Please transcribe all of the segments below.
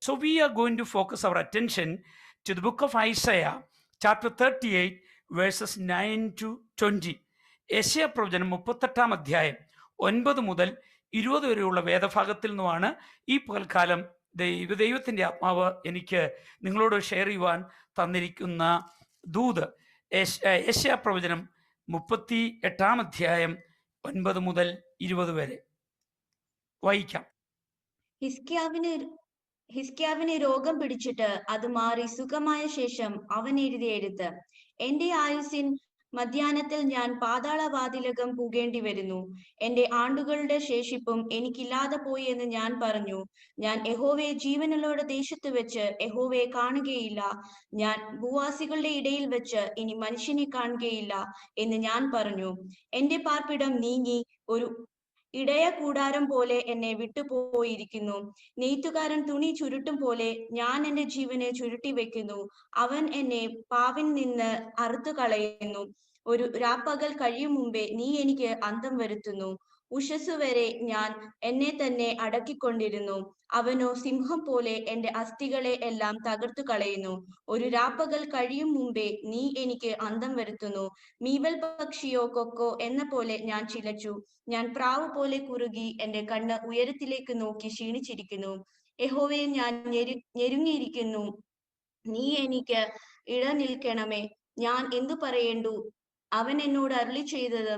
So we are going to focus our attention to the book of Isaiah, chapter 38, verses 9 to 20. യെശയ്യാ പ്രവചനം 38-ാം അധ്യായം 9 മുതൽ 20 വരെയുള്ള വേദഭാഗത്തിൽ നിന്നുമാണ് ഈ പകൽക്കാലം ദൈവത്തിൻ്റെ ആത്മാവ് എനിക്ക് നിങ്ങളോട് ഷെയർ ചെയ്യുവാൻ തന്നിരിക്കുന്ന ദൂത്. യെശയ്യാ പ്രവചനം 38-ാം അധ്യായം 9 മുതൽ 20 വരെ വായിക്കാം. ഹിസ്കിയാവിന് രോഗം പിടിച്ചിട്ട് അത് മാറി സുഖമായ ശേഷം അവൻ എഴുതിയ എഴുത്ത്: എന്റെ ആയുസ്സിൻ മധ്യാഹ്നത്തിൽ ഞാൻ പാതാളവാതിലകം പോകേണ്ടി വരുന്നു. എന്റെ ആണ്ടുകളുടെ ശേഷിപ്പും എനിക്കില്ലാതെ പോയി എന്ന് ഞാൻ പറഞ്ഞു. ഞാൻ യഹോവയെ ജീവനുള്ളവരുടെ ദേശത്ത് വെച്ച് യഹോവയെ കാണുകയില്ല. ഞാൻ ഭൂവാസികളുടെ ഇടയിൽ വെച്ച് ഇനി മനുഷ്യനെ കാണുകയില്ല എന്ന് ഞാൻ പറഞ്ഞു. എന്റെ പാർപ്പിടം നീങ്ങി ഒരു ഇടയ കൂടാരം പോലെ എന്നെ വിട്ടുപോയിരിക്കുന്നു. നെയ്ത്തുകാരൻ തുണി ചുരുട്ടും പോലെ ഞാൻ എന്റെ ജീവനെ ചുരുട്ടി വെക്കുന്നു. അവൻ എന്നെ പാവിൽ നിന്ന് അറുത്തു കളയുന്നു. ഒരു രാപ്പകൽ കഴിയും മുമ്പേ നീ എനിക്ക് അന്തം വരുത്തുന്നു. ഉഷസ് വരെ ഞാൻ എന്നെ തന്നെ അടക്കിക്കൊണ്ടിരുന്നു. അവനോ സിംഹം പോലെ എന്റെ അസ്ഥികളെ എല്ലാം തകർത്തു കളയുന്നു. ഒരു രാപ്പകൽ കഴിയും മുമ്പേ നീ എനിക്ക് അന്തം വരുത്തുന്നു. മീവൽ പക്ഷിയോ കൊക്കോ എന്ന പോലെ ഞാൻ ചിലച്ചു. ഞാൻ പ്രാവ് പോലെ കുറുകി എന്റെ കണ്ണ് ഉയരത്തിലേക്ക് നോക്കി ക്ഷീണിച്ചിരിക്കുന്നു. യഹോവയെ ഞാൻ ഞെരുങ്ങിയിരിക്കുന്നു. നീ എനിക്ക് ഇട നിൽക്കണമേ. ഞാൻ എന്തു പറയേണ്ടു? അവൻ എന്നോട് അരുളി ചെയ്തത്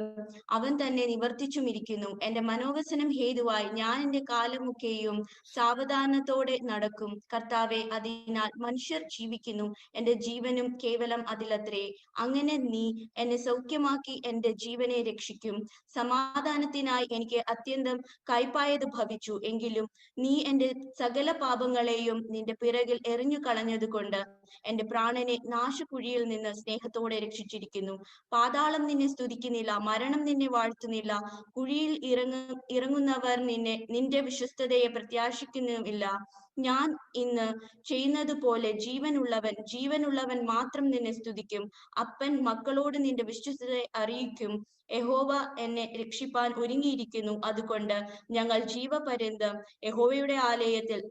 അവൻ തന്നെ നിവർത്തിച്ചുമിരിക്കുന്നു. എന്റെ മനോവസനം ഹേതുവായി ഞാൻ എന്റെ കാലമൊക്കെയും സാവധാനത്തോടെ നടക്കും. കർത്താവെ, അതിനാൽ മനുഷ്യർ ജീവിക്കുന്നു. എന്റെ ജീവനും കേവലം അതിലത്രേ. അങ്ങനെ നീ എന്നെ സൗഖ്യമാക്കി എന്റെ ജീവനെ രക്ഷിക്കും. സമാധാനത്തിനായി എനിക്ക് അത്യന്തം കൈപ്പായത് ഭവിച്ചു. എങ്കിലും നീ എന്റെ സകല പാപങ്ങളെയും നിന്റെ പിറകിൽ എറിഞ്ഞു കളഞ്ഞതുകൊണ്ട് എന്റെ പ്രാണനെ നാശകുഴിയിൽ നിന്ന് സ്നേഹത്തോടെ രക്ഷിച്ചിരിക്കുന്നു. പാതാളം നിന്നെ സ്തുതിക്കുന്നില്ല, മരണം നിന്നെ വാഴ്ത്തുന്നില്ല. കുഴിയിൽ ഇറങ്ങുന്നവർ നിന്റെ വിശ്വസ്തതയെ പ്രത്യാശിക്കുന്നുമില്ല. ഞാൻ ഇന്ന് ചെയ്യുന്നത് പോലെ ജീവനുള്ളവൻ മാത്രം നിന്നെ സ്തുതിക്കും. അപ്പൻ മക്കളോട് നിന്റെ വിശ്വസ്തതയെ അറിയിക്കും. യഹോവ എന്നെ രക്ഷിപ്പാൻ ഒരുങ്ങിയിരിക്കുന്നു. അതുകൊണ്ട് ഞങ്ങൾ ജീവപര്യന്തം യഹോവയുടെ ആലയത്തിൽ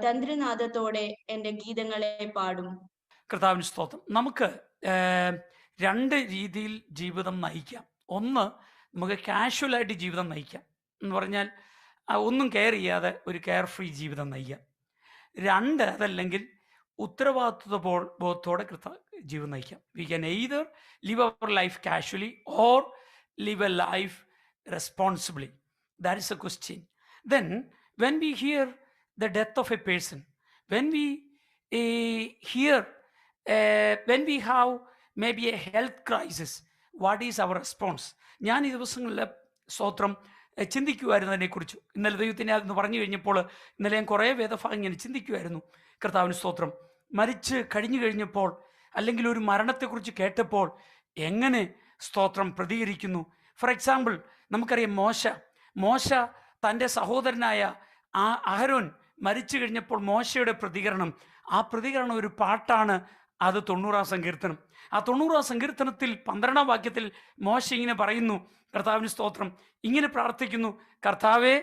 തന്ത്രനാദത്തോടെ എന്റെ ഗീതങ്ങളെ പാടും. കർത്താവിന് സ്തോത്രം. നമുക്ക് രണ്ട് രീതിയിൽ ജീവിതം നയിക്കാം. ഒന്ന്, നമുക്ക് കാഷ്വലായിട്ട് ജീവിതം നയിക്കാം എന്ന് പറഞ്ഞാൽ ഒന്നും കെയർ ചെയ്യാതെ ഒരു കെയർ ഫ്രീ ജീവിതം നയിക്കാം. രണ്ട്, അതല്ലെങ്കിൽ ഉത്തരവാദിത്വബോധത്തോടെ ജീവിതം നയിക്കാം. We can either live our life casually or live a life responsibly. That is a question. Then when we hear the death of a person, when we hear when we have maybe a health crisis, what is our response? ഞാൻ ഈ ദിവസങ്ങളിൽ സ്തോത്രം ചിന്തിക്കുമായിരുന്നു അതിനെക്കുറിച്ച്. ഇന്നലെ ദൈവത്തിനെ അതെന്ന് പറഞ്ഞു കഴിഞ്ഞപ്പോൾ ഇന്നലെ ഞാൻ കുറേ വേദഭാഗം ഇങ്ങനെ ചിന്തിക്കുമായിരുന്നു. കർത്താവിന് സ്തോത്രം. മരിച്ച് കഴിഞ്ഞപ്പോൾ അല്ലെങ്കിൽ ഒരു മരണത്തെക്കുറിച്ച് കേട്ടപ്പോൾ എങ്ങനെ സ്തോത്രം പ്രതികരിക്കുന്നു. ഫോർ എക്സാമ്പിൾ, നമുക്കറിയാം മോശ തൻ്റെ സഹോദരനായ അഹരോൻ മരിച്ചു കഴിഞ്ഞപ്പോൾ മോശയുടെ പ്രതികരണം, ആ പ്രതികരണം ഒരു പാട്ടാണ്. അത് 90-ാം സങ്കീർത്തനം. ആ 90-ാം സങ്കീർത്തനത്തിൽ 12-ാം വാക്യത്തിൽ മോശ ഇങ്ങനെ പറയുന്നു, കർത്താവിന് സ്തോത്രം, ഇങ്ങനെ പ്രാർത്ഥിക്കുന്നു: കർത്താവെ,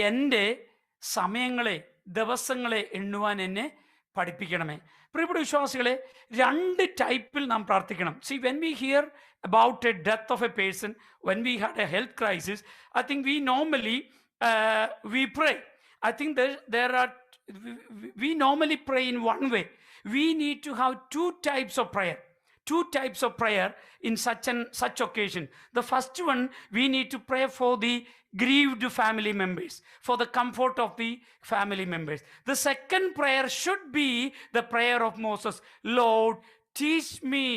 എൻ്റെ സമയങ്ങളെ ദിവസങ്ങളെ എണ്ണുവാൻ എന്നെ പഠിപ്പിക്കണമേ. പ്രിയപ്പെട്ട വിശ്വാസികളെ, രണ്ട് ടൈപ്പിൽ നാം പ്രാർത്ഥിക്കണം. C, when we here about a death of a person, when we had a health crisis, I think we normally we pray. I think we normally pray in one way. We need to have two types of prayer in such occasion. The first one, we need to pray for the grieved family members, for the comfort of the family members. The second prayer should be the prayer of Moses: Lord, teach me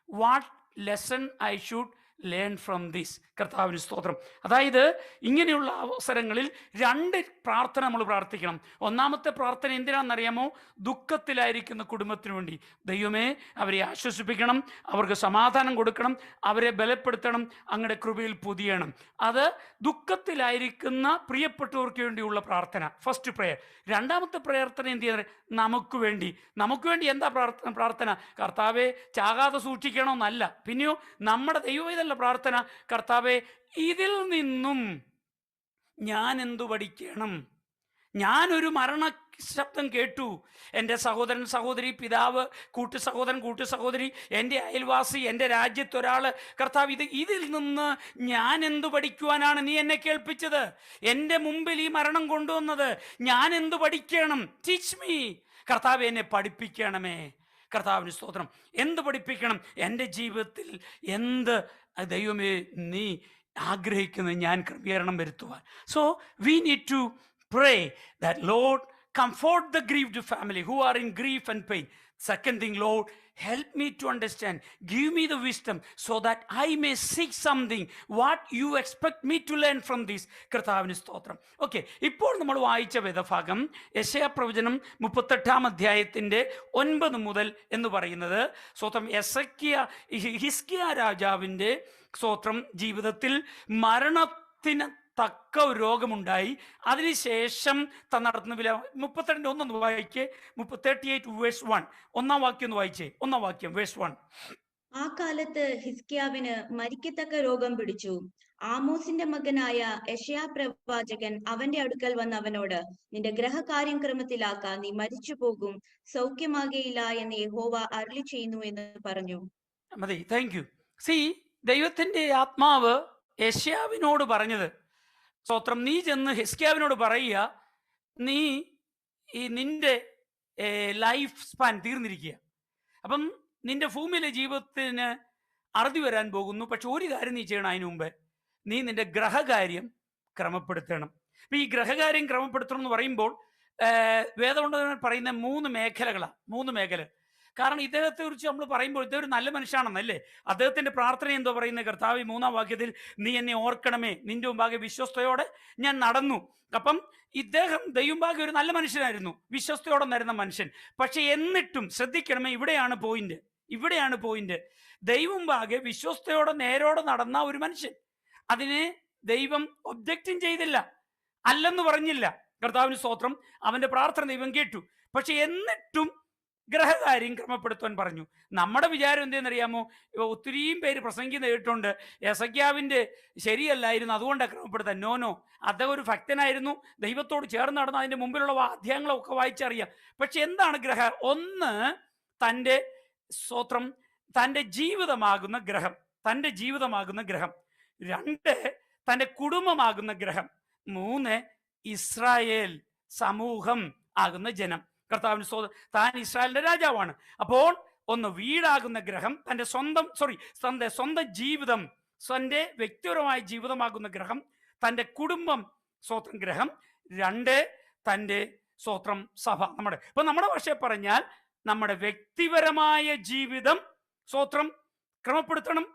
what lesson I should learn from this. കർത്താവിന് സ്തോത്രം. അതായത് ഇങ്ങനെയുള്ള അവസരങ്ങളിൽ രണ്ട് പ്രാർത്ഥന നമ്മൾ പ്രാർത്ഥിക്കണം. ഒന്നാമത്തെ പ്രാർത്ഥന എന്തിനാണെന്നറിയാമോ? ദുഃഖത്തിലായിരിക്കുന്ന കുടുംബത്തിന് വേണ്ടി. ദൈവമേ, അവരെ ആശ്വസിപ്പിക്കണം, അവർക്ക് സമാധാനം കൊടുക്കണം, അവരെ ബലപ്പെടുത്തണം, അങ്ങയുടെ കൃപയിൽ പൊതിയണം. അത് ദുഃഖത്തിലായിരിക്കുന്ന പ്രിയപ്പെട്ടവർക്ക് വേണ്ടിയുള്ള പ്രാർത്ഥന, ഫസ്റ്റ് പ്രെയർ. രണ്ടാമത്തെ പ്രാർത്ഥന എന്ത് ചെയ്യുന്നത്? നമുക്ക് വേണ്ടി എന്താ പ്രാർത്ഥന? കർത്താവെ, ചാകാതെ സൂക്ഷിക്കണമെന്നല്ല. പിന്നെയോ നമ്മുടെ ദൈവവേദ പ്രാർത്ഥന: കർത്താവെ, ഇതിൽ നിന്നും ഞാൻ എന്തു പഠിക്കണം? ഞാനൊരു ശബ്ദം കേട്ടു. എൻ്റെ സഹോദരൻ, സഹോദരി, പിതാവ്, കൂട്ടുസഹോദരൻ, കൂട്ടുസഹോദരി, എൻ്റെ അയൽവാസി, എൻ്റെ രാജ്യത്തൊരാൾ. കർത്താവ്, ഇതിൽ നിന്ന് ഞാൻ എന്തു പഠിക്കുവാനാണ് നീ എന്നെ കേൾപ്പിച്ചത്? എൻ്റെ മുമ്പിൽ ഈ മരണം കൊണ്ടുവന്നത് ഞാൻ എന്തു പഠിക്കണം? Teach me. കർത്താവ്, എന്നെ പഠിപ്പിക്കണമേ. കർത്താവിന് സ്തോത്രം. എന്ത് പഠിപ്പിക്കണം? എൻ്റെ ജീവിതത്തിൽ എന്ത് ദൈവമേ നീ ആഗ്രഹിക്കുന്നത് ഞാൻ ക്രമീകരണം വരുത്തുവാൻ. So we need to pray that Lord comfort the grieved family who are in grief and pain. Second thing, Lord, help me to understand, give me the wisdom so that I may seek something what you expect me to learn from this. കർത്താവിന് സ്തോത്രം. Okay, ഇപ്പോൾ നമ്മൾ വായിച്ച വേദഭാഗം യെശയ്യാ പ്രവചനം 38-ാം അധ്യായത്തിൻ്റെ 9 മുതൽ എന്ന് പറയുന്നത് സ്തോത്രം ഹിസ്കിയ രാജാവിൻ്റെ സ്തോത്രം ജീവിതത്തിൽ മരണത്തിന് തക്ക ഒരു രോഗമുണ്ടായി. അതിനുശേഷം നടത്തുന്ന 32 1 വായിക്കേ. 38 വേഴ്സ് 1 ഒന്നാം വാക്യം ഒന്ന് വായിച്ചേ. ഒന്നാം വാക്യം വേഴ്സ് 1. ആ കാലത്ത് ഹിസ്കിയാവിന് മരിക്കത്തക്ക രോഗം പിടിച്ചു. ആമോസിന്റെ മകനായ യെശയ്യാ പ്രവാചകൻ അവന്റെ അടുക്കൽ വന്ന് അവനോട്, നിന്റെ ഗ്രഹകാര്യം ക്രമത്തിലാക്ക, നീ മരിച്ചു പോകും, സൗഖ്യമാകയില്ല എന്ന് യഹോവ അരുളി ചെയ്യുന്നു എന്ന് പറഞ്ഞു. മതി, താങ്ക് യു. ദൈവത്തിന്റെ ആത്മാവ് യെശയ്യാവിനോട് പറഞ്ഞത്, സ്തോത്രം, നീ ചെന്ന് ഹിസ്കിയാവിനോട് പറയുക, നീ നിന്റെ ലൈഫ് സ്പാൻ തീർന്നിരിക്കുക. അപ്പം നിന്റെ ഭൂമിയിലെ ജീവിതത്തിന് അറുതി വരാൻ പോകുന്നു. പക്ഷെ ഒരു കാര്യം നീ ചെയ്യണം. അതിനു മുമ്പേ നീ നിന്റെ ഗ്രഹകാര്യം ക്രമപ്പെടുത്തണം. അപ്പം ഈ ഗ്രഹകാര്യം ക്രമപ്പെടുത്തണം എന്ന് പറയുമ്പോൾ വേദപണ്ഡിതന്മാർ പറയുന്ന 3 മേഖലകളാണ്. 3 മേഖല. കാരണം ഇദ്ദേഹത്തെ കുറിച്ച് നമ്മൾ പറയുമ്പോൾ ഇദ്ദേഹം ഒരു നല്ല മനുഷ്യനാണെന്നല്ലേ. അദ്ദേഹത്തിന്റെ പ്രാർത്ഥന എന്തോ പറയുന്നത്? കർത്താവ് 3-ാം വാക്യത്തിൽ, നീ എന്നെ ഓർക്കണമേ, നിന്റെ മുമ്പാകെ വിശ്വസ്തയോടെ ഞാൻ നടന്നു. അപ്പം ഇദ്ദേഹം ദൈവമുമ്പാകെ ഒരു നല്ല മനുഷ്യനായിരുന്നു, വിശ്വസ്തയോടെ നടന്ന മനുഷ്യൻ. പക്ഷെ എന്നിട്ടും ശ്രദ്ധിക്കണമേ, ഇവിടെയാണ് പോയിന്റ്. ദൈവമുമ്പാകെ വിശ്വസ്തയോടെ നേരോടെ നടന്ന ഒരു മനുഷ്യൻ. അതിനെ ദൈവം ഒബ്ജക്റ്റും ചെയ്തില്ല, അല്ലെന്ന് പറഞ്ഞില്ല. കർത്താവിന് സ്തോത്രം. അവന്റെ പ്രാർത്ഥന ദൈവം കേട്ടു. പക്ഷെ എന്നിട്ടും ഗ്രഹകാര്യം ക്രമപ്പെടുത്താൻ പറഞ്ഞു. നമ്മുടെ വിചാരം എന്തെന്നറിയാമോ? ഒത്തിരിയും പേര് പ്രസംഗിക്കുന്ന കേട്ടിട്ടുണ്ട്, യെശയ്യാവിൻ്റെ ശരിയല്ലായിരുന്നു, അതുകൊണ്ടാണ് ക്രമപ്പെടുത്താൻ. നോ, അദ്ദേഹം ഒരു ഭക്തനായിരുന്നു, ദൈവത്തോട് ചേർന്ന് നടന്ന അതിൻ്റെ മുമ്പിലുള്ള അധ്യായങ്ങളൊക്കെ വായിച്ചറിയാം. പക്ഷെ എന്താണ് ഒന്ന്, തൻ്റെ സ്തോത്രം, തൻ്റെ ജീവിതമാകുന്ന ഗ്രഹം. 2, തൻ്റെ കുടുംബമാകുന്ന ഗ്രഹം. 3, ഇസ്രായേൽ സമൂഹം ആകുന്ന ജനം. കർത്താവിന് താൻ ഇസ്രായേലിന്റെ രാജാവാണ്. അപ്പോൾ ഒന്ന്, വീടാകുന്ന ഗ്രഹം, തൻ്റെ സ്വന്തം ജീവിതം, തൻ്റെ വ്യക്തിപരമായ ജീവിതമാകുന്ന ഗ്രഹം. തൻ്റെ കുടുംബം സ്വന്തം ഗ്രഹം. 2, തൻ്റെ സ്വന്തം സഭ. നമ്മുടെ ഭാഷയെ പറഞ്ഞാൽ നമ്മുടെ വ്യക്തിപരമായ ജീവിതം ക്രമപ്പെടുത്തണം.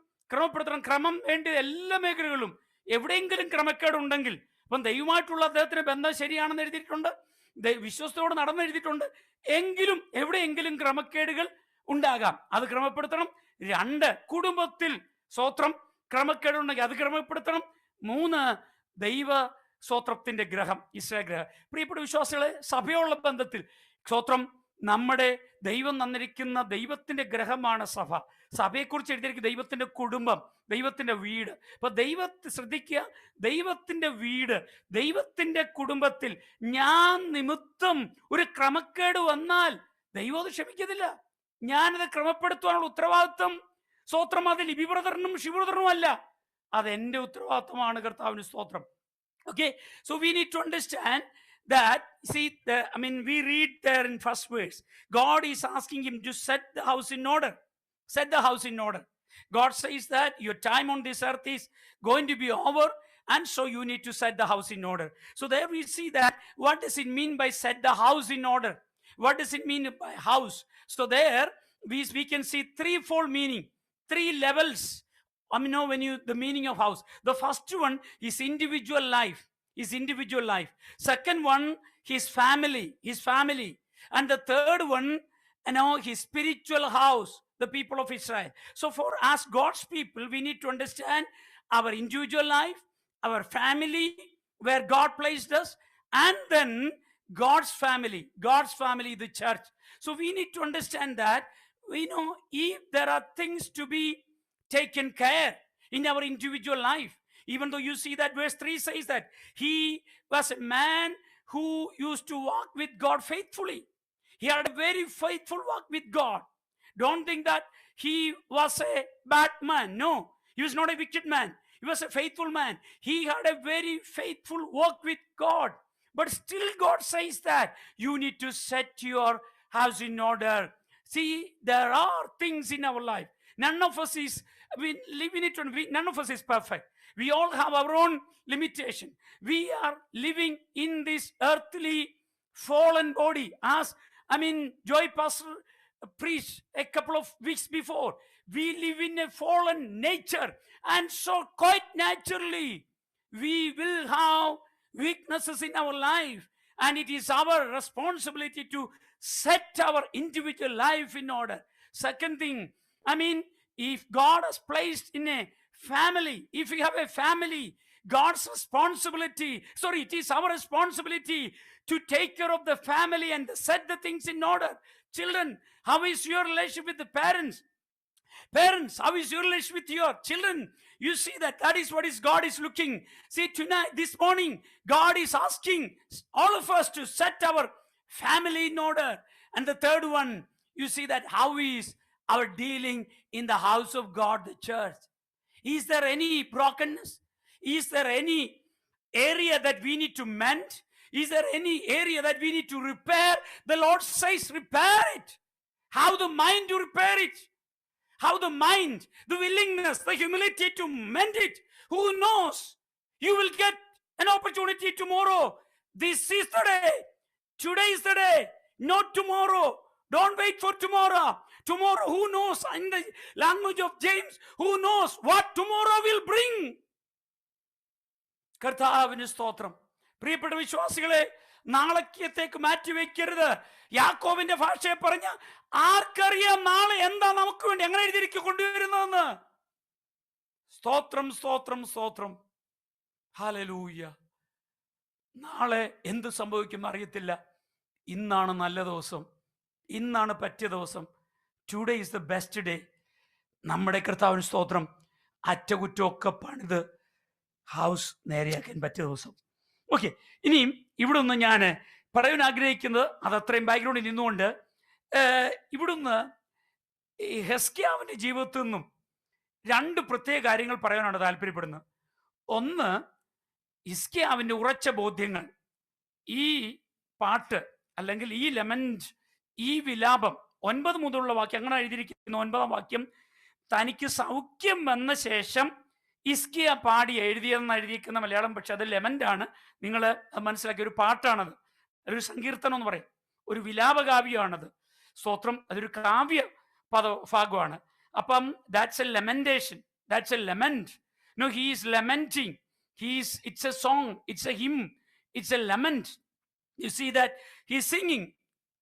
ക്രമം വേണ്ട എല്ലാ മേഖലകളും. എവിടെയെങ്കിലും ക്രമക്കേടുണ്ടെങ്കിൽ, അപ്പം ദൈവമായിട്ടുള്ള അദ്ദേഹത്തിന് ബന്ധം ശരിയാണെന്ന് എഴുതിയിട്ടുണ്ട്, വിശ്വസ്തയോട് നടന്നെഴുതിയിട്ടുണ്ട്, എങ്കിലും എവിടെയെങ്കിലും ക്രമക്കേടുകൾ ഉണ്ടാകാം, അത് ക്രമപ്പെടുത്തണം. 2, കുടുംബത്തിൽ ക്രമക്കേടുണ്ടെങ്കിൽ അത് ക്രമപ്പെടുത്തണം. 3, ദൈവ സ്വത്രത്തിന്റെ ഗ്രഹം, ഇസ്രായേൽ ഗ്രഹം. പ്രിയപ്പെട്ട വിശ്വാസികളെ, സഭയുള്ള ബന്ധത്തിൽ നമ്മുടെ ദൈവം തന്നിരിക്കുന്ന ദൈവത്തിന്റെ ഗ്രഹമാണ് സഭ. സഭയെക്കുറിച്ച് എഴുതിയിരിക്കുന്ന ദൈവത്തിന്റെ കുടുംബം, ദൈവത്തിന്റെ വീട്. അപ്പൊ ശ്രദ്ധിക്കുക, ദൈവത്തിന്റെ വീട്, ദൈവത്തിന്റെ കുടുംബത്തിൽ ഞാൻ നിമിത്തം ഒരു ക്രമക്കേട് വന്നാൽ ദൈവം അത് ക്ഷമിക്കത്തില്ല. ഞാനത് ക്രമപ്പെടുത്തുവാനുള്ള ഉത്തരവാദിത്വം അത് ലിബി ബ്രദറിനും ഷിബു ബ്രദറിനും അല്ല, അത് എൻ്റെ ഉത്തരവാദിത്വമാണ്. കർത്താവിന് സ്തോത്രം. Okay, so we need to understand that, we read there in first verse, God is asking him to set the house in order. God says that your time on this earth is going to be over, and so you need to set the house in order. So there we see that, what does it mean by set the house in order? What does it mean by house? So there we can see threefold meaning, 3 levels. The meaning of house. The first one is individual life. Second one, his family. And the third one, his spiritual house, the people of Israel. So for us, God's people, we need to understand our individual life, our family, where God placed us, and then God's family, the church. So we need to understand that, if there are things to be taken care in our individual life, even though you see that verse 3 says that he was a man who used to walk with God faithfully. He had a very faithful walk with God. Don't think that he was a bad man. No, he was not a wicked man. He was a faithful man. He had a very faithful walk with God. But still, God says that you need to set your house in order. See, there are things in our life. None of us is, we live in it, none of us is perfect. We all have our own limitation. We are living in this earthly fallen body. As Joy Pastor preached a couple of weeks before, we live in a fallen nature, and so quite naturally we will have weaknesses in our life, and it is our responsibility to set our individual life in order. Second thing, if God has placed in a family, if we have a family, God's responsibility, sorry, it is our responsibility to take care of the family and set the things in order. Children, how is your relationship with the parents? Parents, how is your relationship with your children? You see that is what God is looking. See, tonight, this morning, God is asking all of us to set our family in order. And the third one, you see that how is our dealing in the house of God, the church? Is there any brokenness? Is there any area that we need to mend? Is there any area that we need to repair? The Lord says, repair it. How the mind to repair it? How the mind, the willingness, the humility to mend it? Who knows? You will get an opportunity tomorrow. This is the day. Today is the day, not tomorrow. Don't wait for tomorrow. Tomorrow, who knows? In the language of James, who knows what tomorrow will bring? കർത്താവിന് സ്തോത്രം. പ്രിയപ്പെട്ട വിശ്വാസികളെ, നാളേക്കത്തേക്ക് മാറ്റിവെക്കരുത്. യാക്കോബിന്റെ ഭാഷയെ പറഞ്ഞ ആർക്കറിയാം നാളെ എന്താ നമുക്ക് വേണ്ടി എങ്ങനെ എഴുതിയിരിക്കും കൊണ്ടുവരുന്നതെന്ന്. സ്തോത്രം, സ്തോത്രം, സ്തോത്രം. ഹല്ലേലൂയ. നാളെ എന്ത് സംഭവിക്കും അറിയത്തില്ല. ഇന്നാണ് നല്ല ദിവസം, ഇന്നാണ് പറ്റിയ ദിവസം. Today is the best day. നമ്മുടെ കർത്താവിന് സ്തോത്രം. അറ്റകുറ്റമൊക്കെ പണിത് ഹൗസ് നേരെയാക്കാൻ പറ്റിയ ദിവസം. ഓക്കെ, ഇനിയും ഇവിടെ നിന്ന് ഞാൻ പറയാൻ ആഗ്രഹിക്കുന്നത്, അത് അത്രയും ബാക്ക്ഗ്രൗണ്ടിൽ നിന്നുകൊണ്ട് ഇവിടുന്ന് ഈ ഹെസ്കിയാവിൻ്റെ ജീവിതത്തിൽ നിന്നും രണ്ട് പ്രത്യേക കാര്യങ്ങൾ പറയാനാണ് താല്പര്യപ്പെടുന്നത്. ഒന്ന്, ഹിസ്കിയാവിൻ്റെ ഉറച്ച ബോധ്യങ്ങൾ. ഈ പാട്ട് അല്ലെങ്കിൽ ഈ ലെമൻറ്റ്, ഈ വിലാപം 9 മുതലുള്ള വാക്യം അങ്ങനെ എഴുതിയിരിക്കുന്നു. 9-ാം വാക്യം, തനിക്ക് സൗഖ്യം വന്ന ശേഷം ഹിസ്കിയ പാടി എഴുതിയെന്ന് എഴുതിയിരിക്കുന്ന മലയാളം, പക്ഷെ അത് ലെമൻ്റ് ആണ്. നിങ്ങൾ മനസ്സിലാക്കിയ ഒരു പാട്ടാണത്. അതൊരു സങ്കീർത്തനം എന്ന് പറയും, ഒരു വിലാപകാവ്യമാണത്. സ്തോത്രം. അതൊരു കാവ്യ ഭാഗമാണ്. അപ്പം that's a lamentation, that's a lament. No, he is lamenting. It's a song, it's a hymn, it's a lament. You see that he's singing.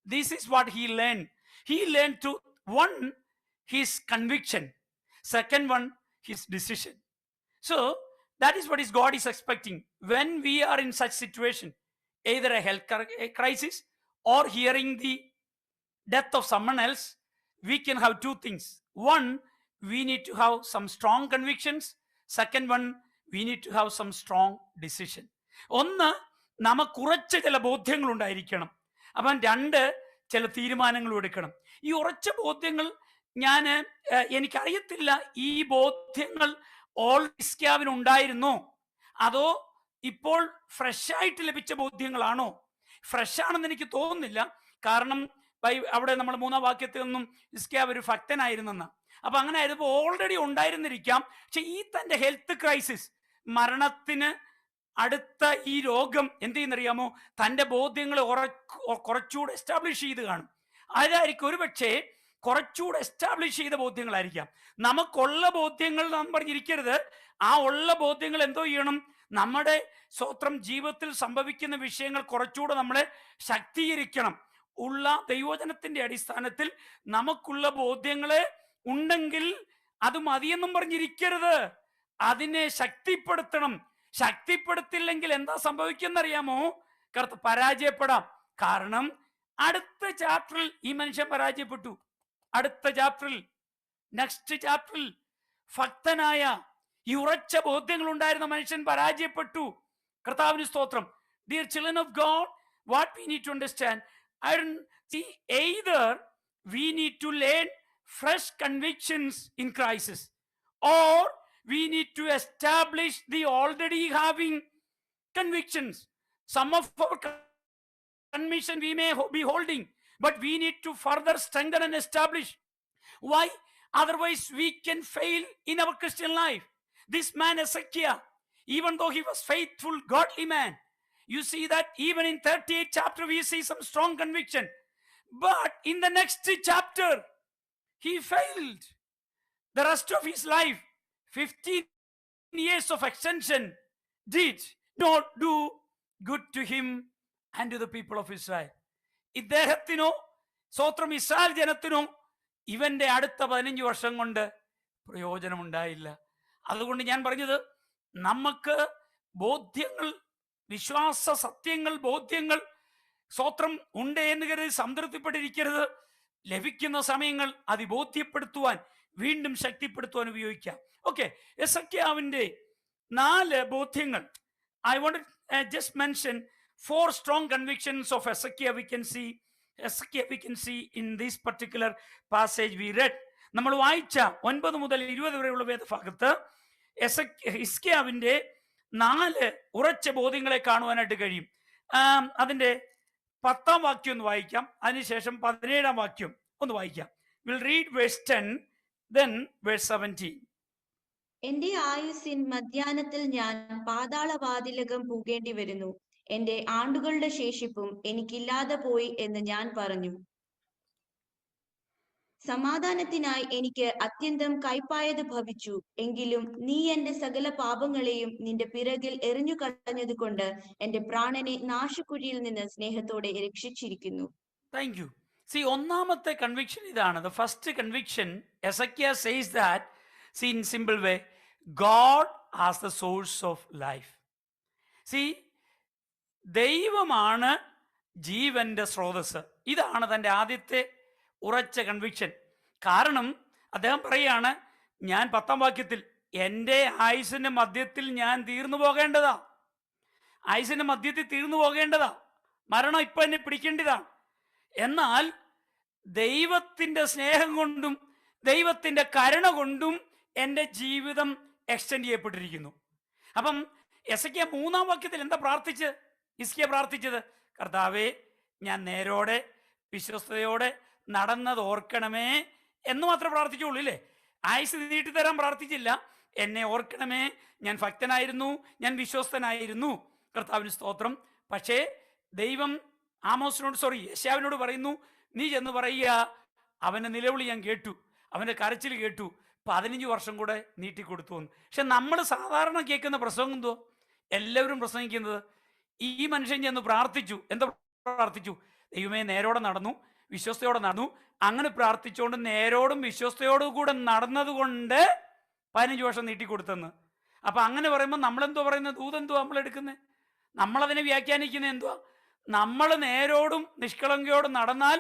This is what he learned. He learned to, one, his conviction. Second one, his decision. So that is what God is expecting. When we are in such situation, either a health crisis or hearing the death of someone else, we can have two things. One, we need to have some strong convictions. Second one, we need to have some strong decision. ഒന്ന്, നമുക്ക് ഉറച്ച ചില ബോധ്യങ്ങൾ ഉണ്ടായിരിക്കണം. അപ്പം രണ്ട്, ചില തീരുമാനങ്ങളും എടുക്കണം. ഈ ഉറച്ച ബോധ്യങ്ങൾ എനിക്കറിയത്തില്ല, ഈ ബോധ്യങ്ങൾ ഹിസ്കിയാവിനുണ്ടായിരുന്നോ അതോ ഇപ്പോൾ ഫ്രഷായിട്ട് ലഭിച്ച ബോധ്യങ്ങളാണോ? ഫ്രഷാണെന്ന് എനിക്ക് തോന്നുന്നില്ല. കാരണം അവിടെ നമ്മൾ 3-ാം വാക്യത്തിൽ നിന്നും ഹിസ്കിയാവ് ഒരു ഭക്തനായിരുന്നെന്ന്. അപ്പൊ അങ്ങനെ ആയപ്പോൾ ഓൾറെഡി ഉണ്ടായിരുന്നിരിക്കാം. പക്ഷെ ഈ തന്റെ ഹെൽത്ത് ക്രൈസിസ്, മരണത്തിന് അടുത്ത ഈ രോഗം എന്ത് ചെയ്യുന്നറിയാമോ, തൻ്റെ ബോധ്യങ്ങളെ കുറച്ചുകൂടെ എസ്റ്റാബ്ലിഷ് ചെയ്ത് കാണും. അതായിരിക്കും ഒരുപക്ഷെ കുറച്ചുകൂടെ എസ്റ്റാബ്ലിഷ് ചെയ്ത ബോധ്യങ്ങളായിരിക്കാം. നമുക്കുള്ള ബോധ്യങ്ങൾ നാം പറഞ്ഞിരിക്കരുത്. ആ ഉള്ള ബോധ്യങ്ങൾ എന്തോ ചെയ്യണം, നമ്മുടെ സ്വന്തം ജീവിതത്തിൽ സംഭവിക്കുന്ന വിഷയങ്ങൾ കുറച്ചുകൂടെ നമ്മളെ ശക്തീകരിക്കണം. ഉള്ള ദൈവവചനത്തിന്റെ അടിസ്ഥാനത്തിൽ നമുക്കുള്ള ബോധ്യങ്ങളെ ഉണ്ടെങ്കിൽ അത് മതിയെന്നും പറഞ്ഞിരിക്കരുത്. അതിനെ ശക്തിപ്പെടുത്തണം. ശക്തിപ്പെടുത്തില്ലെങ്കിൽ എന്താ സംഭവിക്കുന്നറിയാമോ? പരാജയപ്പെടാം. കാരണം അടുത്ത ചാപ്റ്ററിൽ ഈ മനുഷ്യൻ പരാജയപ്പെട്ടു. അടുത്ത ചാപ്റ്ററിൽ, നെക്സ്റ്റ് ചാപ്റ്ററിൽ ഭക്തനായ ഈ ഉറച്ച ബോധ്യങ്ങൾ ഉണ്ടായിരുന്ന മനുഷ്യൻ പരാജയപ്പെട്ടു. കർത്താവിന് സ്തോത്രം. Dear children of God, what we need to understand, I don't see, either we need to learn fresh convictions in crisis, or we need to establish the already having convictions. Some of our conviction we may be holding, but we need to further strengthen and establish. Why? Otherwise we can fail in our Christian life. This man Ezekiel, even though he was faithful godly man, you see that even in 38th chapter we see some strong conviction, but in the next chapter he failed. The rest of his life, 15 years of extension, did not do good to him and to the people of Israel. ഇദ്ദേഹത്തിനോ സ്വത്രം Israel ജനത്തിനോ ഇവന്റെ അടുത്ത 15 വർഷം കൊണ്ട് പ്രയോജനമുണ്ടായില്ല. അതുകൊണ്ട് ഞാൻ പറഞ്ഞത്, നമുക്ക് ബോധ്യങ്ങൾ, വിശ്വാസ സത്യങ്ങൾ, ബോധ്യങ്ങൾ സ്വത്രം ഉണ്ട് എന്ന് കരുതി സംതൃപ്തിപ്പെട്ടിരിക്കരുത്. ലഭിക്കുന്ന സമയങ്ങൾ അത് ബോധ്യപ്പെടുത്തുവാൻ, വീണ്ടും ശക്തിപ്പെടുത്തുവാൻ ഉപയോഗിക്കാം. Okay, എസെക്കിയാവിന്റെ 4 ബോധ്യങ്ങൾ. I want to just mention 4 strong convictions of Ezekiel. We can see in this particular passage we read. നമ്മൾ വായിച്ച 9 മുതൽ 20 വരെയുള്ള വേദഭാഗത്ത് ഹിസ്കിയാവിന്റെ 4 ഉറച്ച ബോധ്യങ്ങളെ കാണുവാനായിട്ട് കഴിയും. അതിന്റെ 10ാം വാക്യം ഒന്ന് വായിക്കാം, അതിനുശേഷം 17ാം വാക്യം ഒന്ന് വായിക്കാം. We'll read verse 10, then verse 17. എന്റെ ആയുസ്സിൻ മധ്യാഹ്നത്തിൽ ഞാൻ പാതാളവാതിലകം പോകേണ്ടി വരുന്നു. എന്റെ ആണ്ടുകളുടെ ശേഷിപ്പും എനിക്കില്ലാതെ പോയി എന്ന് ഞാൻ പറഞ്ഞു. സമാധാനത്തിനായി എനിക്ക് അത്യന്തം കൈപ്പായത് ഭവിച്ചു. എങ്കിലും നീ എന്റെ സകല പാപങ്ങളെയും നിന്റെ പിറകിൽ എറിഞ്ഞു കളഞ്ഞത് കൊണ്ട് എന്റെ പ്രാണനെ നാശക്കുഴിയിൽ നിന്ന് സ്നേഹത്തോടെ രക്ഷിച്ചിരിക്കുന്നു. Thank you. See, ഒന്നാമത്തെ കൺവിക്ഷൻ ഇതാണ്. The first conviction, Ezekiel says that, see, in simple way, God as the source of life. See, ദൈവമാണ് ജീവന്റെ സ്രോതസ്. ഇതാണ് തൻ്റെ ആദ്യത്തെ ഉറച്ച കൺവിക്ഷൻ. കാരണം അദ്ദേഹം പറയാണ്, ഞാൻ 10ാം വാക്യത്തിൽ, എൻ്റെ ആയുസിന്റെ മധ്യത്തിൽ ഞാൻ തീർന്നു പോകേണ്ടതാ. ആയുസിന്റെ മധ്യത്തിൽ തീർന്നു പോകേണ്ടതാ. മരണം ഇപ്പൊ എന്നെ പിടിക്കേണ്ടതാണ്. എന്നാൽ ദൈവത്തിന്റെ സ്നേഹം കൊണ്ടും ദൈവത്തിന്റെ കരുണ കൊണ്ടും എൻ്റെ ജീവിതം എക്സ്റ്റെൻഡ് ചെയ്യപ്പെട്ടിരിക്കുന്നു. അപ്പം എസെക്കിയാ 3ാം വാക്യത്തിൽ എന്താ പ്രാർത്ഥിച്ചത്? കർത്താവേ, ഞാൻ നേരോടെ വിശ്വസ്തയോടെ നടന്നത് ഓർക്കണമേ എന്ന് മാത്രമേ പ്രാർത്ഥിച്ചുള്ളൂ, ഇല്ലേ? ആയുസ് നീട്ടിത്തരാൻ പ്രാർത്ഥിച്ചില്ല. എന്നെ ഓർക്കണമേ, ഞാൻ ഭക്തനായിരുന്നു, ഞാൻ വിശ്വസ്തനായിരുന്നു. കർത്താവിന് സ്തോത്രം. പക്ഷേ ദൈവം യെശയ്യാവിനോട് പറയുന്നു, നീ ചെന്ന് പറയുക, അവൻ്റെ നിലവിളി ഞാൻ കേട്ടു, അവൻ്റെ കരച്ചിൽ കേട്ടു, 15 വർഷം കൂടെ നീട്ടിക്കൊടുത്തു എന്ന്. പക്ഷെ നമ്മൾ സാധാരണ കേൾക്കുന്ന പ്രസംഗം എന്തോ? എല്ലാവരും പ്രസംഗിക്കുന്നത്, ഈ മനുഷ്യൻ ചെന്ന് പ്രാർത്ഥിച്ചു. എന്താ പ്രാർത്ഥിച്ചു? ദൈവമേ, നേരോടെ നടന്നു, വിശ്വസ്തയോടെ നടന്നു. അങ്ങനെ പ്രാർത്ഥിച്ചുകൊണ്ട് നേരോടും വിശ്വസ്തയോടും കൂടെ നടന്നത് കൊണ്ട് 15 വർഷം നീട്ടിക്കൊടുത്തെന്ന്. അപ്പൊ അങ്ങനെ പറയുമ്പോൾ നമ്മളെന്തോ പറയുന്നത്? ദൂതെന്തോ നമ്മൾ എടുക്കുന്നത്? നമ്മളതിനെ വ്യാഖ്യാനിക്കുന്നത് എന്തുവാ? നമ്മൾ നേരോടും നിഷ്കളങ്കയോടും നടന്നാൽ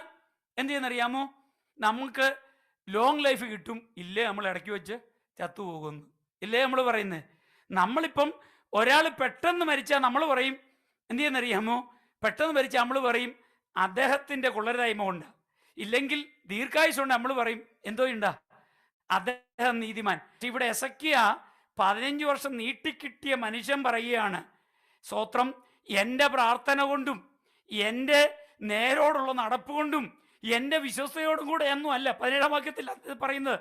എന്ത് ചെയ്യുന്നറിയാമോ? നമുക്ക് ലോങ് ലൈഫ് കിട്ടും. ഇല്ലേ നമ്മൾ ഇടയ്ക്ക് വെച്ച് ചത്തുപോകുന്നു, ഇല്ലേ നമ്മൾ പറയുന്നത്? നമ്മളിപ്പം ഒരാൾ പെട്ടെന്ന് മരിച്ചാൽ നമ്മൾ പറയും എന്ത് ചെയ്യുന്നറിയാമോ? പെട്ടെന്ന് മരിച്ചാൽ നമ്മൾ പറയും അദ്ദേഹത്തിന്റെ കൊള്ളരുതായ്മ കൊണ്ട്, ഇല്ലെങ്കിൽ ദീർഘായുസ് കൊണ്ട് നമ്മൾ പറയും എന്തോ ഉണ്ടാ, അദ്ദേഹം നീതിമാൻ. ഇവിടെ എസെക്കിയാ 15 വർഷം നീട്ടിക്കിട്ടിയ മനുഷ്യൻ പറയുകയാണ്, സ്തോത്രം, എൻ്റെ പ്രാർത്ഥന കൊണ്ടും എൻ്റെ നേരോടുള്ള നടപ്പ് കൊണ്ടും എൻ്റെ വിശ്വസ്തയോടും കൂടെ ഒന്നും അല്ല. 17ാം വാക്യത്തിൽ പറയുന്നത്,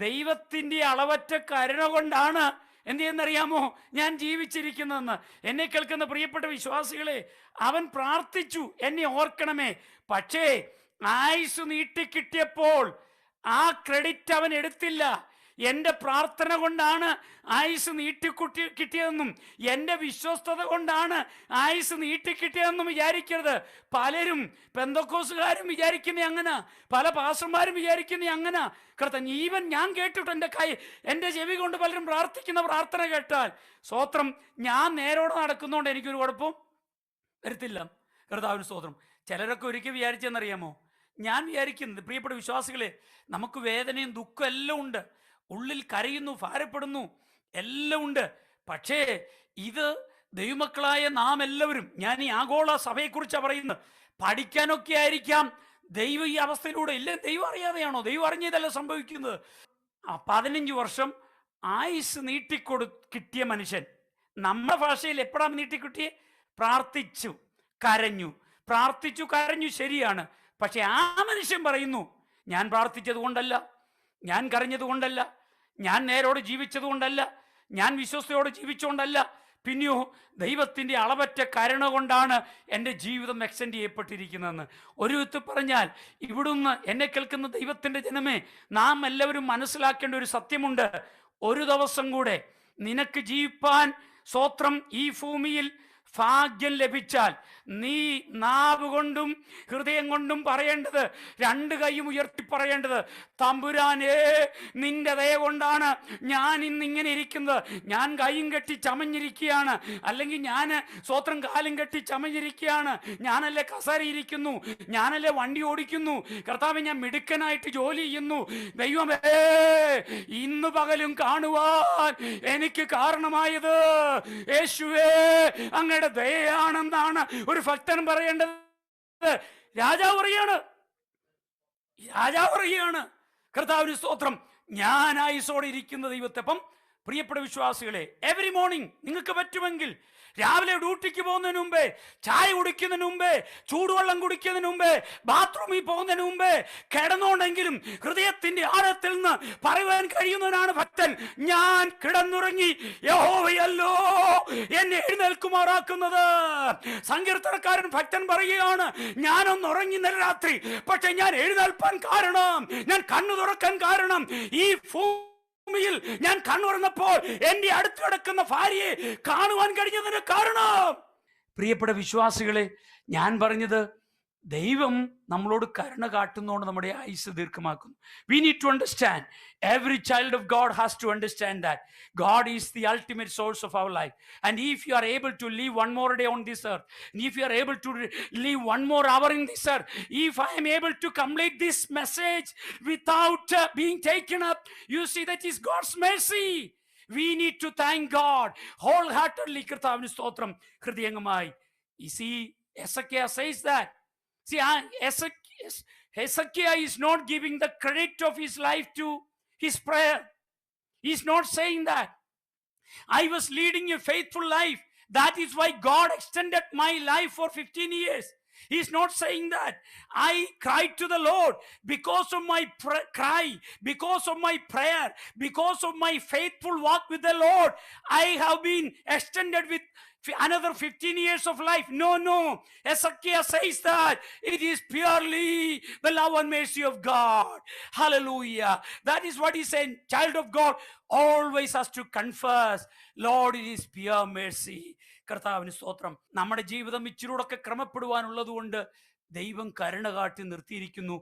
ദൈവത്തിൻ്റെ അളവറ്റ കരുണ കൊണ്ടാണ് എന്ത് ചെയ്യുന്നറിയാമോ ഞാൻ ജീവിച്ചിരിക്കുന്നതെന്ന്. എന്നെ കേൾക്കുന്ന പ്രിയപ്പെട്ട വിശ്വാസികളെ, അവൻ പ്രാർത്ഥിച്ചു, എന്നെ ഓർക്കണമേ. പക്ഷേ ആയുസ് നീട്ടിക്കിട്ടിയപ്പോൾ ആ ക്രെഡിറ്റ് അവൻ എടുത്തില്ല. എൻ്റെ പ്രാർത്ഥന കൊണ്ടാണ് ആയുസ് കിട്ടിയതെന്നും എൻ്റെ വിശ്വസ്തത കൊണ്ടാണ് ആയുസ് നീട്ടിക്കിട്ടിയതെന്നും വിചാരിക്കരുത്. പലരും പെന്തക്കോസുകാരും വിചാരിക്കുന്ന അങ്ങനെ, പല പാസ്റ്റർമാരും വിചാരിക്കുന്ന അങ്ങനെ. ഈവൻ ഞാൻ കേട്ടിട്ട് എൻ്റെ ചെവി കൊണ്ട് പലരും പ്രാർത്ഥിക്കുന്ന പ്രാർത്ഥന കേട്ടാൽ, സ്തോത്രം, ഞാൻ നേരോടെ നടക്കുന്നതുകൊണ്ട് എനിക്കൊരു കുഴപ്പം വരത്തില്ല. കർത്താവിന് സ്തോത്രം. ചിലരൊക്കെ ഒരിക്കൽ വിചാരിച്ചെന്നറിയാമോ? ഞാൻ വിചാരിക്കുന്നത്, പ്രിയപ്പെട്ട വിശ്വാസികളെ, നമുക്ക് വേദനയും ദുഃഖം എല്ലാം ഉണ്ട്, ഉള്ളിൽ കരയുന്നു, ഭാരപ്പെടുന്നു, എല്ലാം ഉണ്ട്. പക്ഷേ ഇത് ദൈവമക്കളായ നാം എല്ലാവരും, ഞാൻ ഈ ആഗോള സഭയെക്കുറിച്ചാണ് പറയുന്നത്, പഠിക്കാനൊക്കെ ആയിരിക്കാം ദൈവം ഈ അവസ്ഥയിലൂടെ. ഇല്ല, ദൈവം അറിയാതെയാണോ? ദൈവം അറിഞ്ഞതല്ല സംഭവിക്കുന്നത്. 15 വർഷം ആയുസ് കിട്ടിയ മനുഷ്യൻ നമ്മുടെ ഭാഷയിൽ എപ്പോഴാണ് നീട്ടിക്കിട്ടിയേ? പ്രാർത്ഥിച്ചു കരഞ്ഞു, പ്രാർത്ഥിച്ചു കരഞ്ഞു, ശരിയാണ്. പക്ഷെ ആ മനുഷ്യൻ പറയുന്നു, ഞാൻ പ്രാർത്ഥിച്ചത് കൊണ്ടല്ല, ഞാൻ കരഞ്ഞത് കൊണ്ടല്ല, ഞാൻ നേരോട് ജീവിച്ചത് കൊണ്ടല്ല, ഞാൻ വിശ്വസ്തയോട് ജീവിച്ചുകൊണ്ടല്ല, പിന്നെയോ ദൈവത്തിൻ്റെ അളവറ്റ കരുണ കൊണ്ടാണ് എൻ്റെ ജീവിതം എക്സ്റ്റെൻഡ് ചെയ്യപ്പെട്ടിരിക്കുന്നതെന്ന്. ഒരു വിധത്തിൽ പറഞ്ഞാൽ, ഇവിടുന്ന് എന്നെ കേൾക്കുന്ന ദൈവത്തിൻ്റെ ജനമേ, നാം എല്ലാവരും മനസ്സിലാക്കേണ്ട ഒരു സത്യമുണ്ട്. ഒരു ദിവസം കൂടെ നിനക്ക് ജീവിപ്പാൻ സ്വത്രം ഈ ഭൂമിയിൽ ഭാഗ്യം ലഭിച്ചാൽ, നീ നാവ് കൊണ്ടും ഹൃദയം കൊണ്ടും പറയേണ്ടത്, രണ്ട് കൈയും ഉയർത്തി പറയേണ്ടത്, തമ്പുരാനേ, നിന്റെ ദയ കൊണ്ടാണ് ഞാൻ ഇന്നിങ്ങനെ ഇരിക്കുന്നത്. ഞാൻ കൈയും കെട്ടി ചമഞ്ഞിരിക്കുകയാണ്, അല്ലെങ്കിൽ ഞാൻ സ്വത്രം കാലും കെട്ടി ചമഞ്ഞിരിക്കുകയാണ്, ഞാനല്ലേ കസേരയിരിക്കുന്നു, ഞാനല്ലേ വണ്ടി ഓടിക്കുന്നു, കർത്താവേ ഞാൻ മിടുക്കനായിട്ട് ജോലി ചെയ്യുന്നു. ദൈവമേ, ഇന്ന് പകലും കാണുവാൻ എനിക്ക് കാരണമായത് യേശുവേ അങ്ങയുടെ ദയയാണെന്നാണ് ഒരു ഭക്തൻ പറയേണ്ടത്. രാജാവ് പറയുകയാണ്, കർത്താവിന് സ്തോത്രം, ഞാൻ ആയുസോടെ ഇരിക്കുന്ന ദൈവത്തെ. അപ്പം പ്രിയപ്പെട്ട വിശ്വാസികളെ, എവറി മോർണിംഗ് നിങ്ങൾക്ക് പറ്റുമെങ്കിൽ രാവിലെ ഡ്യൂട്ടിക്ക് പോകുന്നതിന് മുമ്പേ, ചായ കുടിക്കുന്നതിന് മുമ്പേ, ചൂടുവെള്ളം കുടിക്കുന്നതിന് മുമ്പേ, ബാത്റൂമിൽ പോകുന്നതിന് മുമ്പേ കിടന്നുകൊണ്ടെങ്കിലും ഹൃദയത്തിന്റെ ആഴത്തിൽ നിന്ന് പറയുവാൻ കഴിയുന്നവനാണ് ഭക്തൻ. ഞാൻ കിടന്നുറങ്ങി, യഹോവയല്ലോ എന്നെ എഴുന്നേൽക്കുമാറാക്കുന്നത്. സങ്കീർത്തനക്കാരൻ ഭക്തൻ പറയുകയാണ്, ഞാനൊന്ന് ഉറങ്ങി ഇന്നലെ രാത്രി, പക്ഷെ ഞാൻ എഴുന്നേൽപ്പാൻ കാരണം, ഞാൻ കണ്ണു തുറക്കാൻ കാരണം, ഈ ഭൂമിയിൽ ഞാൻ കണ്ണുറന്നപ്പോൾ എന്റെ അടുത്ത് കിടക്കുന്ന ഭാര്യയെ കാണുവാൻ കഴിഞ്ഞതിന് കാരണം. പ്രിയപ്പെട്ട വിശ്വാസികളെ, ഞാൻ പറഞ്ഞത്, ദൈവം നമ്മളോട് കരുണ കാട്ടുന്നതുകൊണ്ട് നമ്മുടെ ആയുസ് ദീർഘമാക്കുന്നു. We need to understand, every child of God has to understand that God is the ultimate source of our life. And if you are able to live one more day on this earth, and if you are able to live one more hour in this earth, if I am able to complete this message without being taken up, you see that is God's mercy. We need to thank God wholeheartedly. കർത്താവിന് സ്തോത്രം ഹൃദയംഗമായി. You see, Hezekiah says that. See, Hezekiah is not giving the credit of his life to his prayer. He's not saying that I was leading a faithful life, that is why God extended my life for 15 years. He's not saying that I cried to the Lord because of my cry, because of my prayer, because of my faithful walk with the Lord, I have been extended with another 15 years of life. No. Hezekiah says that it is purely the love and mercy of God. Hallelujah. That is what he said. Child of God always has to confess, Lord, it is pure mercy. കർത്താവിന് സ്തോത്രം. നമ്മുടെ ജീവിതം ഇച്ചിരൂടൊക്കെ ക്രമപ്പെടുവാനുള്ളത് കൊണ്ട് ദൈവം കരുണ കാട്ടി നിർത്തിയിരിക്കുന്നു.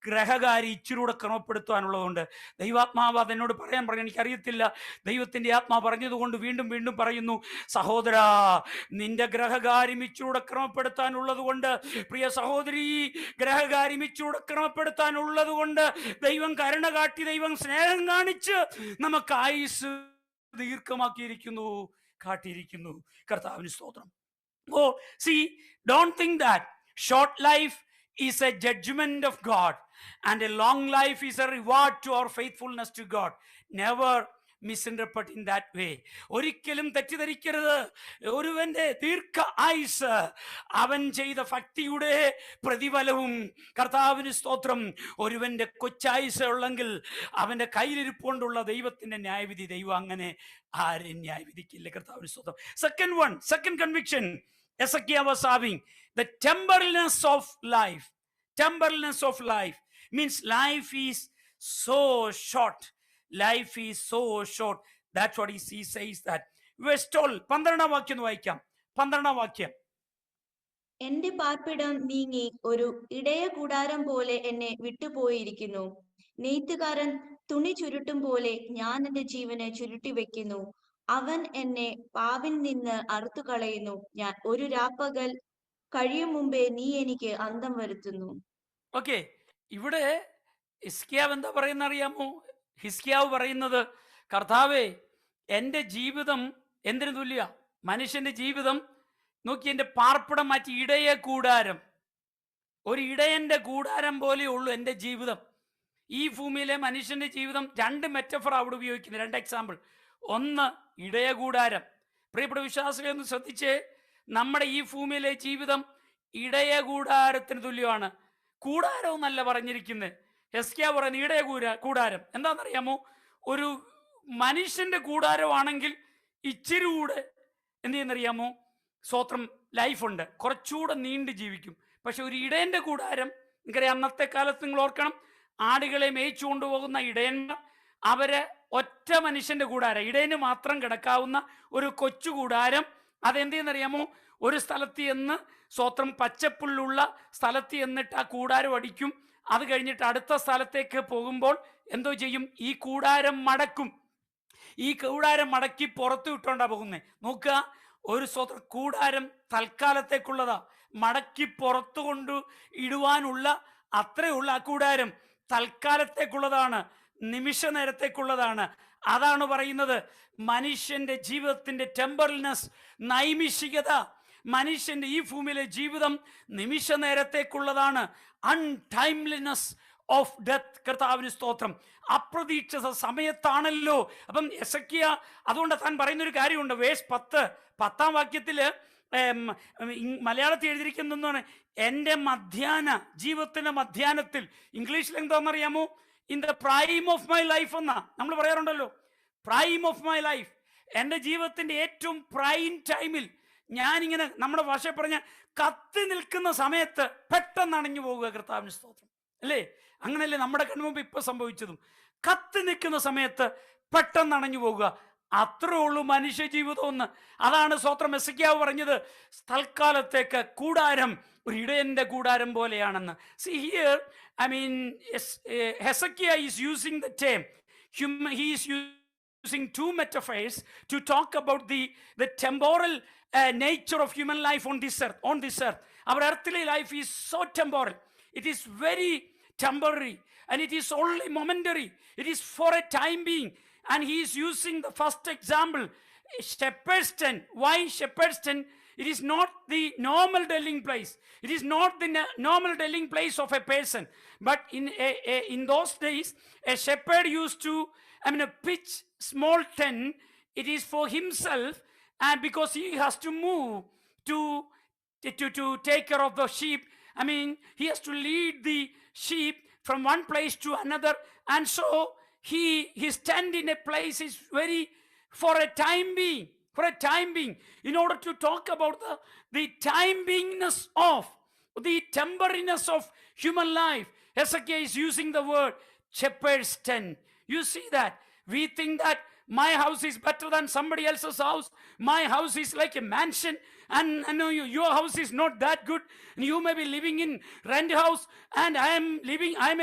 ഗ്രഹകാരി ഇച്ചിരൂടെ ക്രമപ്പെടുത്താനുള്ളതുകൊണ്ട് ദൈവാത്മാവ് അതെന്നോട് പറയാൻ പറഞ്ഞു, എനിക്കറിയത്തില്ല. ദൈവത്തിൻ്റെ ആത്മാ പറഞ്ഞതുകൊണ്ട് വീണ്ടും വീണ്ടും പറയുന്നു, സഹോദരാ, നിന്റെ ഗ്രഹകാര്യം ഇച്ചിരൂടെ ക്രമപ്പെടുത്താനുള്ളത് കൊണ്ട്, പ്രിയ സഹോദരി, ഗ്രഹകാര്യം ഇച്ചിരൂടെ ക്രമപ്പെടുത്താനുള്ളത് കൊണ്ട് ദൈവം കരുണ കാട്ടി, ദൈവം സ്നേഹം കാണിച്ച് നമുക്ക് ആയുസ് ദീർഘമാക്കിയിരിക്കുന്നു, കാട്ടിയിരിക്കുന്നു. കർത്താവിന് സ്തോത്രം. Oh, see, don't think that short life is a judgment of God and a long life is a reward to our faithfulness to God. Never misinterpret in that way. ഒരിക്കലും തെറ്റിദ്ധരിക്കരുത്. ഒരുവന്റെ ദീർഘ ആയുസ് അവൻ ചെയ്ത ഭക്തിയുടെ പ്രതിഫലവും. കർത്താവിന് സ്തോത്രം. ഒരുവന്റെ കൊച്ചായുസ് ഉള്ളെങ്കിൽ അവന്റെ കയ്യിലിരിപ്പുകൊണ്ടുള്ള ദൈവത്തിന്റെ ന്യായവിധി ദൈവം അങ്ങനെ ആരെയും ന്യായവിധിക്കില്ല. കർത്താവിന് സ്തോത്രം. Second conviction Hezekiah was having, the temporalness of life. Temporalness of life means life is so short. Life is so short. That's what he says that. Verse 12, 12 വാക്യം വായിക്കാം. 12 വാക്യം. എന്റെ പാർപ്പിടം നീങ്ങി ഒരു ഇടയ കൂടാരം പോലെ എന്നെ വിട്ടുപോയിരിക്കുന്നു. നെയ്ത്തുകാരൻ തുണി ചുരുട്ടും പോലെ ഞാൻ എന്റെ ജീവനെ ചുരുട്ടി വെക്കുന്നു. അവൻ എന്നെ പാവിൽ നിന്ന് അറുത്തു കളയുന്നു. ഞാൻ ഒരു രാപ്പകൽ കഴിയും മുമ്പേ നീ എനിക്ക് അന്തം വരുത്തുന്നു. ഓക്കെ, ഇവിടെ ഹിസ്കിയാവ് എന്താ പറയുന്ന അറിയാമോ? ഹിസ്കിയാവ് പറയുന്നത്, കർത്താവേ, എൻ്റെ ജീവിതം എന്തിനു തുല്യ? മനുഷ്യന്റെ ജീവിതം നോക്കി, എൻ്റെ പാർപ്പിടം മാറ്റി ഇടയ കൂടാരം, ഒരു ഇടയന്റെ കൂടാരം പോലെ ഉള്ളൂ എൻ്റെ ജീവിതം. ഈ ഭൂമിയിലെ മനുഷ്യന്റെ ജീവിതം രണ്ട് മെറ്റഫർ അവിടെ ഉപയോഗിക്കുന്നത്, രണ്ട് എക്സാമ്പിൾ. ഒന്ന് ഇടയ കൂടാരം. പ്രിയപ്പെട്ട വിശ്വാസികളെ ഒന്ന് ശ്രദ്ധിച്ചേ, നമ്മുടെ ഈ ഭൂമിയിലെ ജീവിതം ഇടയ കൂടാരത്തിന് തുല്യമാണ്. കൂടാരം എന്നല്ല പറഞ്ഞിരിക്കുന്നത്. ഹെസ്കിയാ പറയുന്ന ഇടയ കൂടാരം എന്താണെന്നറിയാമോ? ഒരു മനുഷ്യന്റെ കൂടാരമാണെങ്കിൽ ഇച്ചിരി കൂടെ എന്ത് ചെയ്യുന്നറിയാമോ? സ്വത്രം ലൈഫുണ്ട്, കുറച്ചുകൂടെ നീണ്ടു ജീവിക്കും. പക്ഷെ ഒരു ഇടയന്റെ കൂടാരം, നിങ്ങൾക്കറിയാം, അന്നത്തെ കാലത്ത് നിങ്ങൾ ഓർക്കണം, ആടുകളെ മേയിച്ചു കൊണ്ടുപോകുന്ന ഇടയന്മാർ, അവര് ഒറ്റ മനുഷ്യന്റെ കൂടാരം, ഇടയന് മാത്രം കിടക്കാവുന്ന ഒരു കൊച്ചു കൂടാരം, അതെന്ത് ചെയ്യുന്നറിയാമോ? ഒരു സ്ഥലത്ത് ചെന്ന് സ്വത്രം പച്ചപ്പുള്ളുള്ള സ്ഥലത്ത് ചെന്നിട്ട് ആ കൂടാരം അടിക്കും. അത് കഴിഞ്ഞിട്ട് അടുത്ത സ്ഥലത്തേക്ക് പോകുമ്പോൾ എന്തോ ചെയ്യും? ഈ കൂടാരം മടക്കും. ഈ കൂടാരം മടക്കി പുറത്തു വിട്ടോണ്ടാ പോകുന്നേ. നോക്കുക, ഒരു സ്വത്രം കൂടാരം തൽക്കാലത്തേക്കുള്ളതാ, മടക്കി പുറത്തു കൊണ്ട് ഇടുവാനുള്ള അത്രയുള്ള ആ കൂടാരം തൽക്കാലത്തേക്കുള്ളതാണ്, നിമിഷ നേരത്തേക്കുള്ളതാണ്. അതാണ് പറയുന്നത് മനുഷ്യന്റെ ജീവിതത്തിന്റെ ടെമ്പറൽനെസ്, നൈമിഷികത. മനുഷ്യന്റെ ഈ ഭൂമിയിലെ ജീവിതം നിമിഷ നേരത്തേക്കുള്ളതാണ്. അൺടൈംലിനെസ് ഓഫ് ഡെത്ത്. കർത്താവിന് സ്തോത്രം. അപ്രതീക്ഷിത സമയത്താണല്ലോ. അപ്പം എസക്കിയ അതുകൊണ്ട് താൻ പറയുന്നൊരു കാര്യമുണ്ട്. വേഴ്സ് 10 വാക്യത്തില് മലയാളത്തിൽ എഴുതിയിരിക്കുന്നതാണ്, എൻ്റെ മധ്യാന ജീവിതത്തിന്റെ മധ്യാനത്തിൽ. ഇംഗ്ലീഷിൽ എന്താണെന്നറിയാമോ? In the prime of my life എന്നാ നമ്മൾ പറയാറുണ്ടല്ലോ. പ്രൈം ഓഫ് മൈ ലൈഫ്, എൻ്റെ ജീവിതത്തിന്റെ ഏറ്റവും പ്രൈം ടൈമിൽ ഞാനിങ്ങനെ നമ്മുടെ ഭാഷ പറഞ്ഞ കത്തി നിൽക്കുന്ന സമയത്ത് പെട്ടെന്ന് അണഞ്ഞു പോകുക. കർത്താവിന് സ്തോത്രം, അല്ലേ? അങ്ങനെയല്ലേ നമ്മുടെ കൺമുമ്പ് ഇപ്പൊ സംഭവിച്ചതും? കത്തി നിൽക്കുന്ന സമയത്ത് പെട്ടെന്ന് അണഞ്ഞു പോകുക. അത്രേ ഉള്ളൂ മനുഷ്യ ജീവിതം എന്ന്. അതാണ് സ്തോത്രം എസക്കിയാവ് പറഞ്ഞത്, തൽക്കാലത്തേക്ക് കൂടാരം ഒരു ഇടയന്റെ കൂടാരം പോലെയാണെന്ന്. See here, I mean, Hezekiah is using the term, he is using two metaphors to talk about the temporal nature of human life on this earth. Our earthly life is so temporal. It is very temporary and it is only momentary. It is for a time being. And he is using the first example, shepherd's tent. Why shepherd's tent? It is not the normal dwelling place. It is not the normal dwelling place of a person. But in those days, a shepherd used to, pitch small tent. It is for himself, and because he has to move to take care of the sheep. He has to lead the sheep from one place to another, and so his tent in a place is very for a time being. For a time being, in order to talk about the time beingness of the temporariness of human life, Hezekiah is using the word shepherd's tent. You see that? We think that my house is better than somebody else's house. My house is like a mansion, and I know your house is not that good. You may be living in rent house, and I may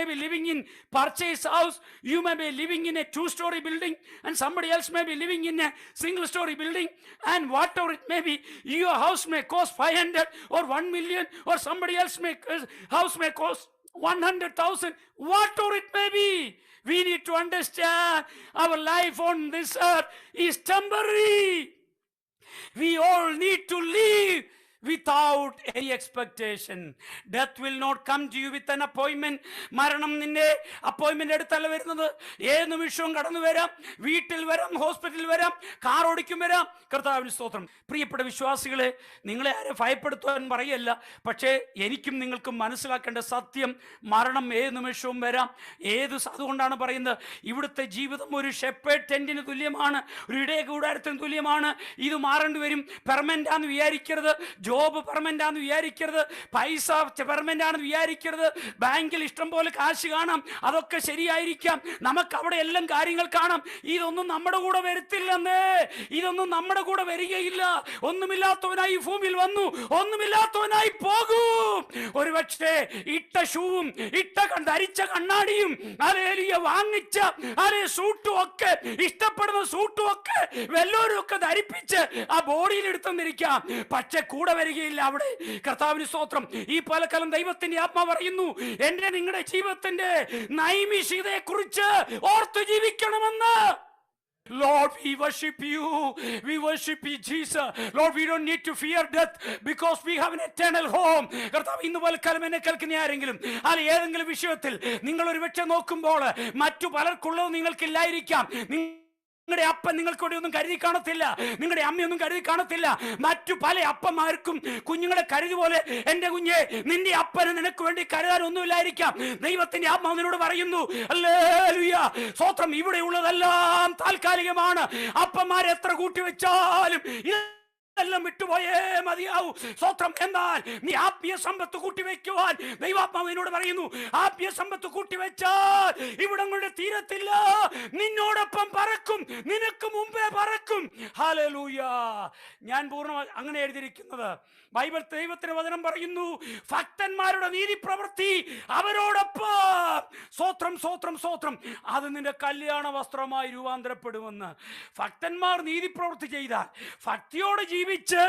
be living in purchase house. You may be living in a 2-story building, and somebody else may be living in a single-story building. And whatever it may be, your house may cost 500 or 1 million, or somebody else house may cost 100,000. Whatever it may be, we need to understand our life on this earth is temporary. We all need to live without any expectation. Death will not come to you with an appointment. മരണം നിന്റെ appointment എടുത്തല്ല വരുന്നത്. ഏത് നിമിഷവും കടന്നു വരാം, വീട്ടിൽ വരാം, ഹോസ്പിറ്റലിൽ വരാം, കാർ ഓടിക്കും വരാം. കർത്താവിന് സ്തോത്രം. പ്രിയപ്പെട്ട വിശ്വാസികളെ, നിങ്ങളെ ആരും ഭയപ്പെടുത്താൻ പറയല്ല, പക്ഷേ എനിക്കും നിങ്ങൾക്കും മനസ്സിലാക്കേണ്ട സത്യം, മരണം ഏത് നിമിഷവും വരാം. അതുകൊണ്ടാണ് പറയുന്നത്, ഇവിടുത്തെ ജീവിതം ഒരു ഷെപ്പേർഡ് ടെന്റിന് തുല്യമാണ്, ഒരു ഇടയ കൂടാരത്തിന് തുല്യമാണ്. ഇത് മാറേണ്ടി വരും. പെർമനന്റ് ആണെന്ന് വിചാരിക്കരുത്, ജോബ് പെർമനന്റ് ആണെന്ന് വിചാരിക്കരുത്, പൈസ പെർമനന്റ് ആണെന്ന് വിചാരിക്കരുത്. ബാങ്കിൽ ഇഷ്ടം പോലെ കാശ് കാണാം, അതൊക്കെ ശരിയായിരിക്കാം, നമുക്ക് അവിടെ എല്ലാം കാര്യങ്ങൾ കാണാം. ഇതൊന്നും നമ്മുടെ കൂടെ വരത്തില്ലെന്നേ, ഇതൊന്നും നമ്മുടെ കൂടെ വരികയില്ല. ഒന്നുമില്ലാത്തവനായി ഭൂമിയിൽ വന്നു, ഒന്നുമില്ലാത്തവനായി പോകും. ഒരുപക്ഷെ ഇട്ട ഷൂവും ധരിച്ച കണ്ണാടിയും വാങ്ങിച്ച സൂട്ടും ഒക്കെ, ഇഷ്ടപ്പെടുന്ന സൂട്ടും ഒക്കെ വല്ലവരും ഒക്കെ ധരിപ്പിച്ച് ആ ബോഡിയിൽ എടുത്തെന്നിരിക്കാം, പക്ഷെ കൂടെ വരികയില്ല അവിടെ. കർത്താവിന് സ്തോത്രം. ഈ പലകാലം ദൈവത്തിന്റെ ആത്മാവ് പറയുന്നു, എന്റെ നിങ്ങളുടെ ജീവിതത്തിന്റെ നൈമിഷികതയെ കുറിച്ച് ഓർത്തു ജീവിക്കണമെന്ന്. Lord, we worship you. We worship you, Jesus. Lord, we don't need to fear death because we have an eternal home. കർത്താവ് ഇന്ന് പലക്കാലം എന്നെ കേൾക്കുന്ന ആരെങ്കിലും അല്ല ഏതെങ്കിലും വിഷയത്തിൽ നിങ്ങൾ ഒരു പക്ഷെ നോക്കുമ്പോൾ മറ്റു പലർക്കുള്ളത് നിങ്ങൾക്കില്ലായിരിക്കാം. നിങ്ങളുടെ അപ്പൻ നിങ്ങൾക്ക് വേണ്ടി ഒന്നും കരുതി കാണത്തില്ല, നിങ്ങളുടെ അമ്മയൊന്നും കരുതി കാണത്തില്ല. മറ്റു പല അപ്പന്മാർക്കും കുഞ്ഞുങ്ങളെ കരുതി പോലെ എന്റെ കുഞ്ഞെ നിന്റെ അപ്പന് നിനക്ക് വേണ്ടി കരുതാനൊന്നുമില്ലായിരിക്കാം. ദൈവത്തിന്റെ ആത്മാവ് നിന്നോട് പറയുന്നു, ഹല്ലേലൂയ, സ്തോത്രം, ഇവിടെ ഉള്ളതെല്ലാം താൽക്കാലികമാണ്. അപ്പന്മാരെ എത്ര കൂട്ടിവെച്ചാലും എല്ലാം വിട്ടുപോയേ മതിയാവൂ. സ്തോത്രം. എന്നാൽ നീ ആത്മീയ സമ്പത്ത് കൂട്ടിവെക്കുവാൻ ദൈവാത്മാവിനോട് പറയുന്നു, ആത്മീയ സമ്പത്ത് കൂട്ടിവെച്ചാൽ ഇവിടങ്ങളുടെ തീരത്തില്ല, നിന്നോടൊപ്പം പറക്കും, നിനക്ക് മുമ്പേ പറക്കും. ഹല്ലേലൂയ. ഞാൻ പൂർണ്ണമായി അങ്ങനെ എഴുതിയിരിക്കുന്നത്. ബൈബിൾ ദൈവത്തിന്റെ വചനം പറയുന്നു, ഭക്തന്മാരുടെ നീതി പ്രവൃത്തി അവരോടൊപ്പം. സ്തോത്രം, സ്തോത്രം, സ്തോത്രം. അത് നിന്റെ കല്യാണ വസ്ത്രമായി രൂപാന്തരപ്പെടുമെന്ന്. ഭക്തന്മാർ നീതി പ്രവൃത്തി ചെയ്താൽ, ഭക്തിയോട് ജീവിച്ച്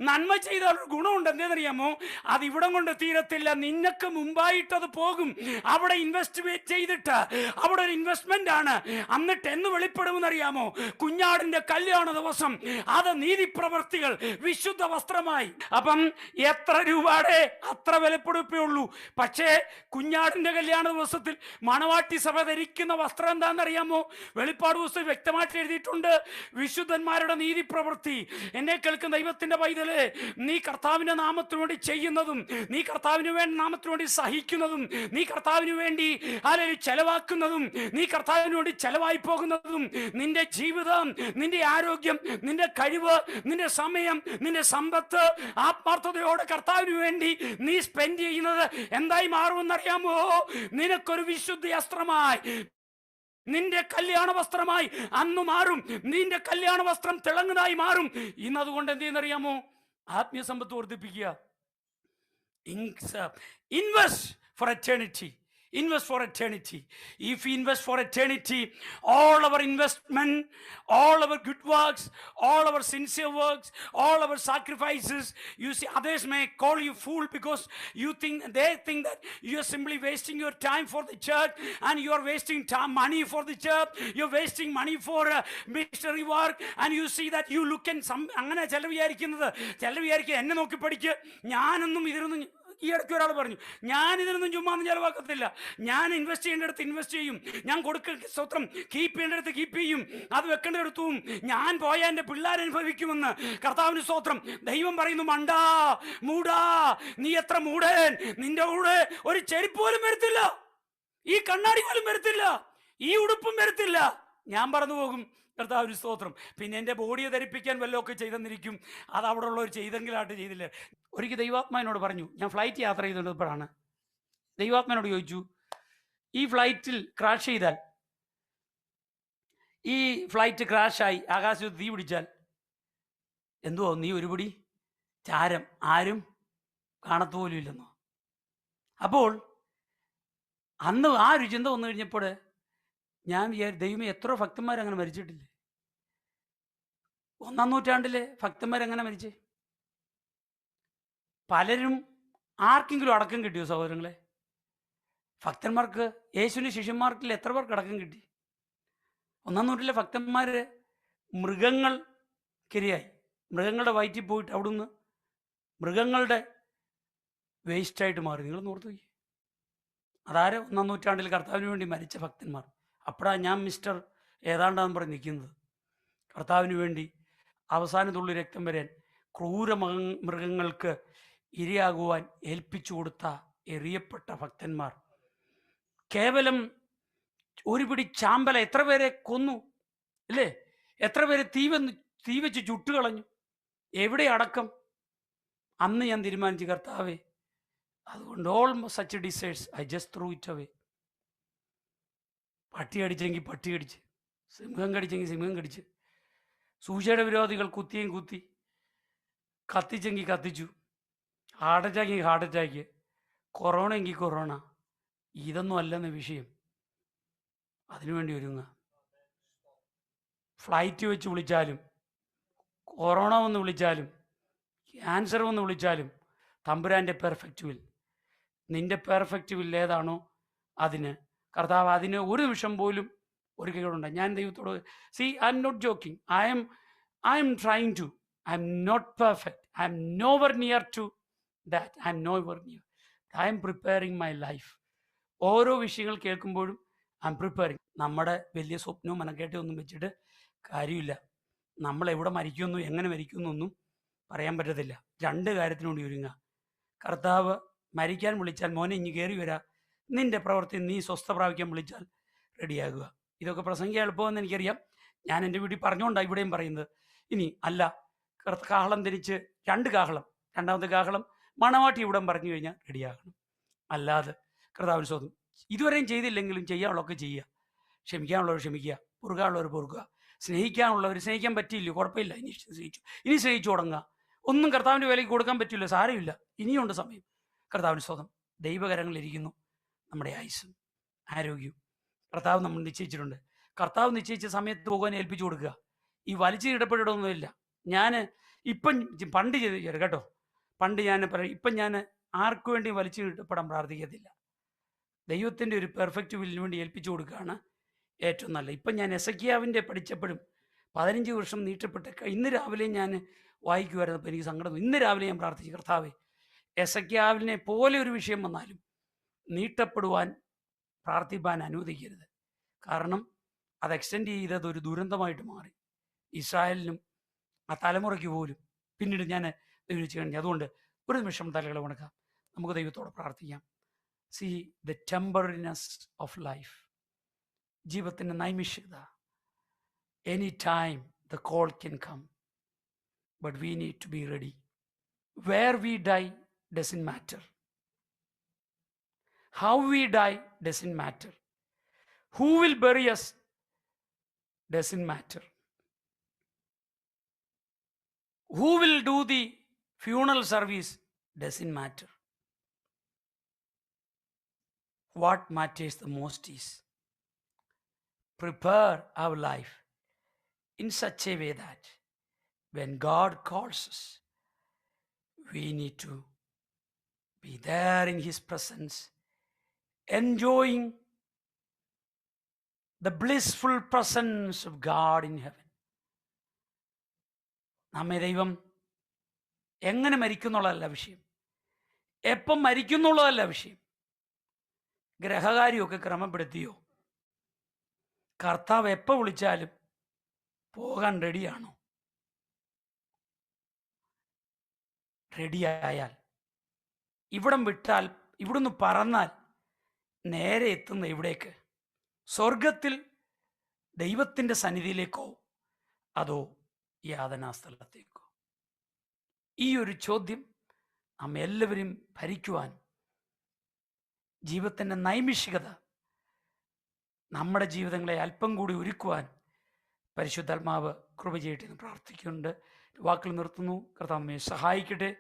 നന്മ ചെയ്താൽ ഒരു ഗുണമുണ്ട്. എന്തെന്നറിയാമോ? അത് ഇവിടം കൊണ്ട് തീരത്തില്ല, നിനക്ക് മുമ്പായിട്ടത് പോകും. അവിടെ ഇൻവെസ്റ്റ് ചെയ്തിട്ട് അവിടെ ഒരു ഇൻവെസ്റ്റ്മെന്റ് ആണ്. എന്നിട്ട് എന്ന് വെളിപ്പെടുമെന്നറിയാമോ? കുഞ്ഞാടിന്റെ കല്യാണ ദിവസം അത് നീതി പ്രവൃത്തികൾ വിശുദ്ധ വസ്ത്രമായി. അപ്പം എത്ര രൂപയുടെ അത്ര വിലപ്പെടുപ്പേ ഉള്ളൂ. പക്ഷേ കുഞ്ഞാടിന്റെ കല്യാണ ദിവസത്തിൽ മണവാട്ടി സഭ ധരിക്കുന്ന വസ്ത്രം എന്താണെന്നറിയാമോ? വെളിപ്പാട് പുസ്തകത്തിൽ വ്യക്തമായിട്ട് എഴുതിയിട്ടുണ്ട്, വിശുദ്ധന്മാരുടെ നീതി പ്രവൃത്തി. എന്നെ കേൾക്കുന്ന ദൈവത്തിന്റെ പൈതലേ, നീ കർത്താവിന്റെ നാമത്തിനു വേണ്ടി ചെയ്യുന്നതും, നീ കർത്താവിന് വേണ്ടി നാമത്തിനു വേണ്ടി സഹിക്കുന്നതും, നീ കർത്താവിന് വേണ്ടി അല്ലെങ്കിൽ ചെലവാക്കുന്നതും, നീ കർത്താവിന് വേണ്ടി ചെലവായി പോകുന്നതും, നിന്റെ ജീവിതം, നിന്റെ ആരോഗ്യം, നിന്റെ കഴിവ്, നിന്റെ സമയം, നിന്റെ സമ്പത്ത് ആത്മാർത്ഥതയോടെ കർത്താവിന് വേണ്ടി നീ സ്പെൻഡ് ചെയ്യുന്നത് എന്തായി മാറുമെന്നറിയാമോ? നിനക്കൊരു വിശുദ്ധ വസ്ത്രമായി, നിന്റെ കല്യാണ വസ്ത്രമായി അന്ന് മാറും. നിന്റെ കല്യാണ വസ്ത്രം തിളങ്ങുന്നതായി മാറും. ഇന്ന് അതുകൊണ്ട് എന്ത് ചെയ്യുന്നറിയാമോ? ആത്മീയ സമ്പത്ത് വർദ്ധിപ്പിക്കുക. Invest four eternity. Invest for eternity. If we invest for eternity, all our investment, all our good works, all our sincere works, all our sacrifices, you see, others may call you fool because they think that you are simply wasting your time for the church, and you are wasting time, money for the church, you are wasting money for missionary work, and you see that you look in some അങ്ങനെ ചിലർ വിചാരിക്കുക എന്നെ നോക്കി പഠിക്കുക, ഞാനൊന്നും ഇതിനൊന്നും. ഈ ഇടയ്ക്ക് ഒരാൾ പറഞ്ഞു, ഞാൻ ഇതിനൊന്നും ചുമ്മാ ചെലവാക്കത്തില്ല, ഞാൻ ഇൻവെസ്റ്റ് ചെയ്യേണ്ടടുത്ത് ഇൻവെസ്റ്റ് ചെയ്യും, ഞാൻ സ്വത്രം കീപ്പ് ചെയ്യേണ്ടടുത്ത് കീപ്പ് ചെയ്യും, അത് വെക്കേണ്ടടുത്തും ഞാൻ പോയ എൻ്റെ പിള്ളേരനുഭവിക്കുമെന്ന്. കർത്താവിന് സ്തോത്രം. ദൈവം പറയുന്നു, മണ്ടാ മൂടാ, നീ എത്ര മൂടൻ, നിന്റെ കൂടെ ഒരു ചെരുപ്പ് പോലും വരത്തില്ല, ഈ കണ്ണാടി പോലും വരത്തില്ല, ഈ ഉടുപ്പും വരത്തില്ല, ഞാൻ പറന്നു പോകും. കർത്താവിന് സ്തോത്രം. പിന്നെ എൻ്റെ ബോഡിയെ ധരിപ്പിക്കാൻ വല്ലതൊക്കെ ചെയ്തെന്നിരിക്കും, അത് അവിടെ ഉള്ളവർ ചെയ്തെങ്കിലായിട്ട് ചെയ്തില്ല. ഒരിക്കൽ ദൈവാത്മാവിനോട് പറഞ്ഞു, ഞാൻ ഫ്ലൈറ്റ് യാത്ര ചെയ്തുകൊണ്ടിരുന്നപ്പോഴാണ് ദൈവാത്മാവിനോട് ചോദിച്ചു, ഈ ഫ്ലൈറ്റിൽ ക്രാഷ് ചെയ്താൽ, ഈ ഫ്ലൈറ്റ് ക്രാഷായി ആകാശത്ത് തീ പിടിച്ചാൽ എന്തുവോ? നീ ഒരുപടി ചാരം, ആരും കാണത്തുപോലും ഇല്ലെന്നോ. അപ്പോൾ അന്ന് ആ ഒരു ചിന്ത വന്നു കഴിഞ്ഞപ്പോൾ ഞാൻ ദൈവമേ, എത്ര ഭക്തന്മാരങ്ങനെ മരിച്ചിട്ടില്ലേ? 1-ാം നൂറ്റാണ്ടിലെ ഭക്തന്മാരെങ്ങനെ മരിച്ചേ? പലരും ആർക്കെങ്കിലും അടക്കം കിട്ടിയോ സഹോദരങ്ങളെ? ഭക്തന്മാർക്ക്, യേശുവിൻ്റെ ശിഷ്യന്മാർക്കിൽ എത്ര പേർക്ക് അടക്കം കിട്ടി? 1-ാം നൂറ്റാണ്ടിലെ ഭക്തന്മാർ മൃഗങ്ങൾക്കിരയായി, മൃഗങ്ങളുടെ വയറ്റിൽ പോയിട്ട് അവിടുന്ന് മൃഗങ്ങളുടെ വേസ്റ്റായിട്ട് മാറി. നിങ്ങൾ ഓർത്തു നോക്കി, അതാരെ 1-ാം നൂറ്റാണ്ടിൽ കർത്താവിന് വേണ്ടി മരിച്ച ഭക്തന്മാർ. അപ്പോഴാണ് ഞാൻ മിസ്റ്റർ ഏതാണ്ടാന്ന് പറഞ്ഞ് നിൽക്കുന്നത്. കർത്താവിന് വേണ്ടി അവസാന തുള്ളി രക്തം വരാൻ ക്രൂര മൃഗങ്ങൾക്ക് ഇരയാകുവാൻ ഏൽപ്പിച്ചു കൊടുത്ത എറിയപ്പെട്ട ഭക്തന്മാർ. കേവലം ഒരു പിടി ചാമ്പല എത്ര പേരെ കൊന്നു അല്ലേ? എത്ര പേരെ തീ വെച്ച് ചുട്ടുകളഞ്ഞു. എവിടെ അടക്കം? അന്ന് ഞാൻ തീരുമാനിച്ചു, കർത്താവേ, അതുകൊണ്ട് all such decides I just through it away. പട്ടി കടിച്ചെങ്കിൽ പട്ടി കടിച്ച്, സിംഹം കടിച്ചെങ്കിൽ സിംഹം കടിച്ച്, സൂചിയുടെ വിരോധികൾ കുത്തിയും കുത്തി, കത്തിച്ചെങ്കിൽ കത്തിച്ചു, ഹാർട്ട് അറ്റാക്കെങ്കിൽ ഹാർട്ട് അറ്റാക്ക്, കൊറോണ എങ്കിൽ കൊറോണ. ഇതൊന്നും അല്ലെന്ന വിഷയം. അതിനുവേണ്ടി ഒരുങ്ങുക. ഫ്ലൈറ്റ് വെച്ച് വിളിച്ചാലും, കൊറോണ വന്ന് വിളിച്ചാലും, ക്യാൻസർ വന്ന് വിളിച്ചാലും, തമ്പുരാൻ്റെ പെർഫെക്റ്റ് വിൽ, നിൻ്റെ പെർഫെക്റ്റ് വിൽ ഏതാണോ അതിന് കർത്താവ് അതിന് ഒരു നിമിഷം പോലും ഒരിക്കൽ കൂടെ ഉണ്ടായി. ഞാൻ ദൈവത്തോട് I am not joking, I am trying to, I am not perfect, I am nowhere near to that, I am nowhere near, I am preparing my life. ഓരോ വിഷയങ്ങൾ കേൾക്കുമ്പോഴും ഐ എം പ്രിപ്പയറിങ്. നമ്മുടെ വലിയ സ്വപ്നവും മനക്കേട്ടയും ഒന്നും വെച്ചിട്ട് കാര്യമില്ല. നമ്മൾ എവിടെ മരിക്കുമെന്നും എങ്ങനെ മരിക്കുമെന്നൊന്നും പറയാൻ പറ്റത്തില്ല. രണ്ട് കാര്യത്തിനു വേണ്ടി ഒരുങ്ങുക. കർത്താവ് മരിക്കാൻ വിളിച്ചാൽ മോനെ ഇങ്ങ് കയറി വരാ, നിന്റെ പ്രവൃത്തി നീ സ്വസ്ഥ പ്രാപിക്കാൻ വിളിച്ചാൽ റെഡിയാകുക. ഇതൊക്കെ പ്രസംഗിക്കാൻ എളുപ്പമെന്ന് എനിക്കറിയാം. ഞാൻ എൻ്റെ വീട്ടിൽ പറഞ്ഞുകൊണ്ടാണ് ഇവിടെയും പറയുന്നത്. ഇനി അല്ല, കാഹളം ധരിച്ച് 2 കാഹളം, രണ്ടാമത്തെ കാഹളം മണവാട്ടി ഇവിടം പറഞ്ഞു കഴിഞ്ഞാൽ റെഡിയാകണം. അല്ലാതെ കർത്താവിന് സ്വന്തം ഇതുവരെയും ചെയ്തില്ലെങ്കിലും ചെയ്യാനുള്ളതൊക്കെ ചെയ്യുക. ക്ഷമിക്കാനുള്ളവർ ക്ഷമിക്കുക, പൊറുക്കാനുള്ളവർ പൊറുക്കുക, സ്നേഹിക്കാനുള്ളവർ സ്നേഹിക്കാൻ പറ്റിയില്ല, കുഴപ്പമില്ല, ഇനി സ്നേഹിച്ചു തുടങ്ങുക. ഒന്നും കർത്താവിൻ്റെ വിലയ്ക്ക് കൊടുക്കാൻ പറ്റില്ല, സാരമില്ല, ഇനിയുണ്ട് സമയം. കർത്താവിന് സ്വന്തം ദൈവകരങ്ങളിലിരിക്കുന്നു നമ്മുടെ ആയുസ്സും ആരോഗ്യവും. കർത്താവ് നമ്മൾ നിശ്ചയിച്ചിട്ടുണ്ട്. കർത്താവ് നിശ്ചയിച്ച സമയത്ത് പോകാൻ ഏൽപ്പിച്ചു കൊടുക്കുക. ഈ വലിച്ചു ഇടപെടൊന്നുമില്ല. ഞാൻ ഇപ്പം പണ്ട് ചെയ്ത് കേട്ടോ, പണ്ട് ഞാൻ പറയും, ഇപ്പം ഞാൻ ആർക്കു വേണ്ടി വലിച്ചു ഇടപെടാൻ പ്രാർത്ഥിക്കത്തില്ല. ദൈവത്തിൻ്റെ ഒരു പെർഫെക്റ്റ് വില്ലിന് വേണ്ടി ഏൽപ്പിച്ചു കൊടുക്കുകയാണ് ഏറ്റവും നല്ലത്. ഇപ്പം ഞാൻ എസക്കിയാവിൻ്റെ പഠിച്ചപ്പോഴും 15 വർഷം നീട്ടപ്പെട്ട ഇന്ന് രാവിലെ ഞാൻ വായിക്കുമായിരുന്നപ്പോൾ എനിക്ക് സങ്കടം. ഇന്ന് രാവിലെ ഞാൻ പ്രാർത്ഥിച്ചു, കർത്താവേ എസക്കിയാവിനെ പോലെ ഒരു വിഷയം വന്നാലും നീട്ടപ്പെടുവാൻ പ്രാർത്ഥിപ്പാൻ അനുവദിക്കരുത്. കാരണം അത് എക്സ്റ്റെൻഡ് ചെയ്തത് ഒരു ദുരന്തമായിട്ട് മാറി ഇസ്രായേലിനും ആ തലമുറയ്ക്ക് പോലും. പിന്നീട് ഞാൻ വിവരിച്ചു കഴിഞ്ഞു. അതുകൊണ്ട് ഒരു നിമിഷം തലകളെ ഉണക്കാം, നമുക്ക് ദൈവത്തോട് പ്രാർത്ഥിക്കാം. ദ ടെമ്പററിനെസ് ഓഫ് ലൈഫ്, ജീവിതത്തിൻ്റെ നൈമിഷികത. Any time the call can come, but we need to be ready. Where we die doesn't matter. How we die doesn't matter. Who will bury us doesn't matter. Who will do the funeral service doesn't matter. What matters the most is prepare our life in such a way that when God calls us, we need to be there in His presence, enjoying the blissful presence of God in heaven. നമ്മെ ദൈവം എങ്ങനെ മരിക്കുന്നുള്ളതല്ല വിഷയം, എപ്പം മരിക്കുന്നുള്ളതല്ല വിഷയം. ഗ്രഹകാര്യമൊക്കെ ക്രമപ്പെടുത്തിയോ? കർത്താവ് എപ്പോൾ വിളിച്ചാലും പോകാൻ റെഡിയാണോ? റെഡിയായാൽ, ഇവിടം വിട്ടാൽ, ഇവിടുന്ന് പറന്നാൽ നേരെ എത്തുന്ന ഇവിടേക്ക്, സ്വർഗത്തിൽ ദൈവത്തിൻ്റെ സന്നിധിയിലേക്കോ അതോ യാതനാസ്ഥലത്തേക്കോ? ഈ ഒരു ചോദ്യം നാം എല്ലാവരും ഭരിക്കുവാൻ, ജീവിതത്തിൻ്റെ നൈമിഷികത നമ്മുടെ ജീവിതങ്ങളെ അല്പം കൂടി ഒരുക്കുവാൻ പരിശുദ്ധാത്മാവ് കൃപ ചെയ്യട്ടെ എന്ന് പ്രാർത്ഥിക്കുന്നുണ്ട്. വാക്കുകൾ നിർത്തുന്നു. കർത്താവേ സഹായിക്കട്ടെ.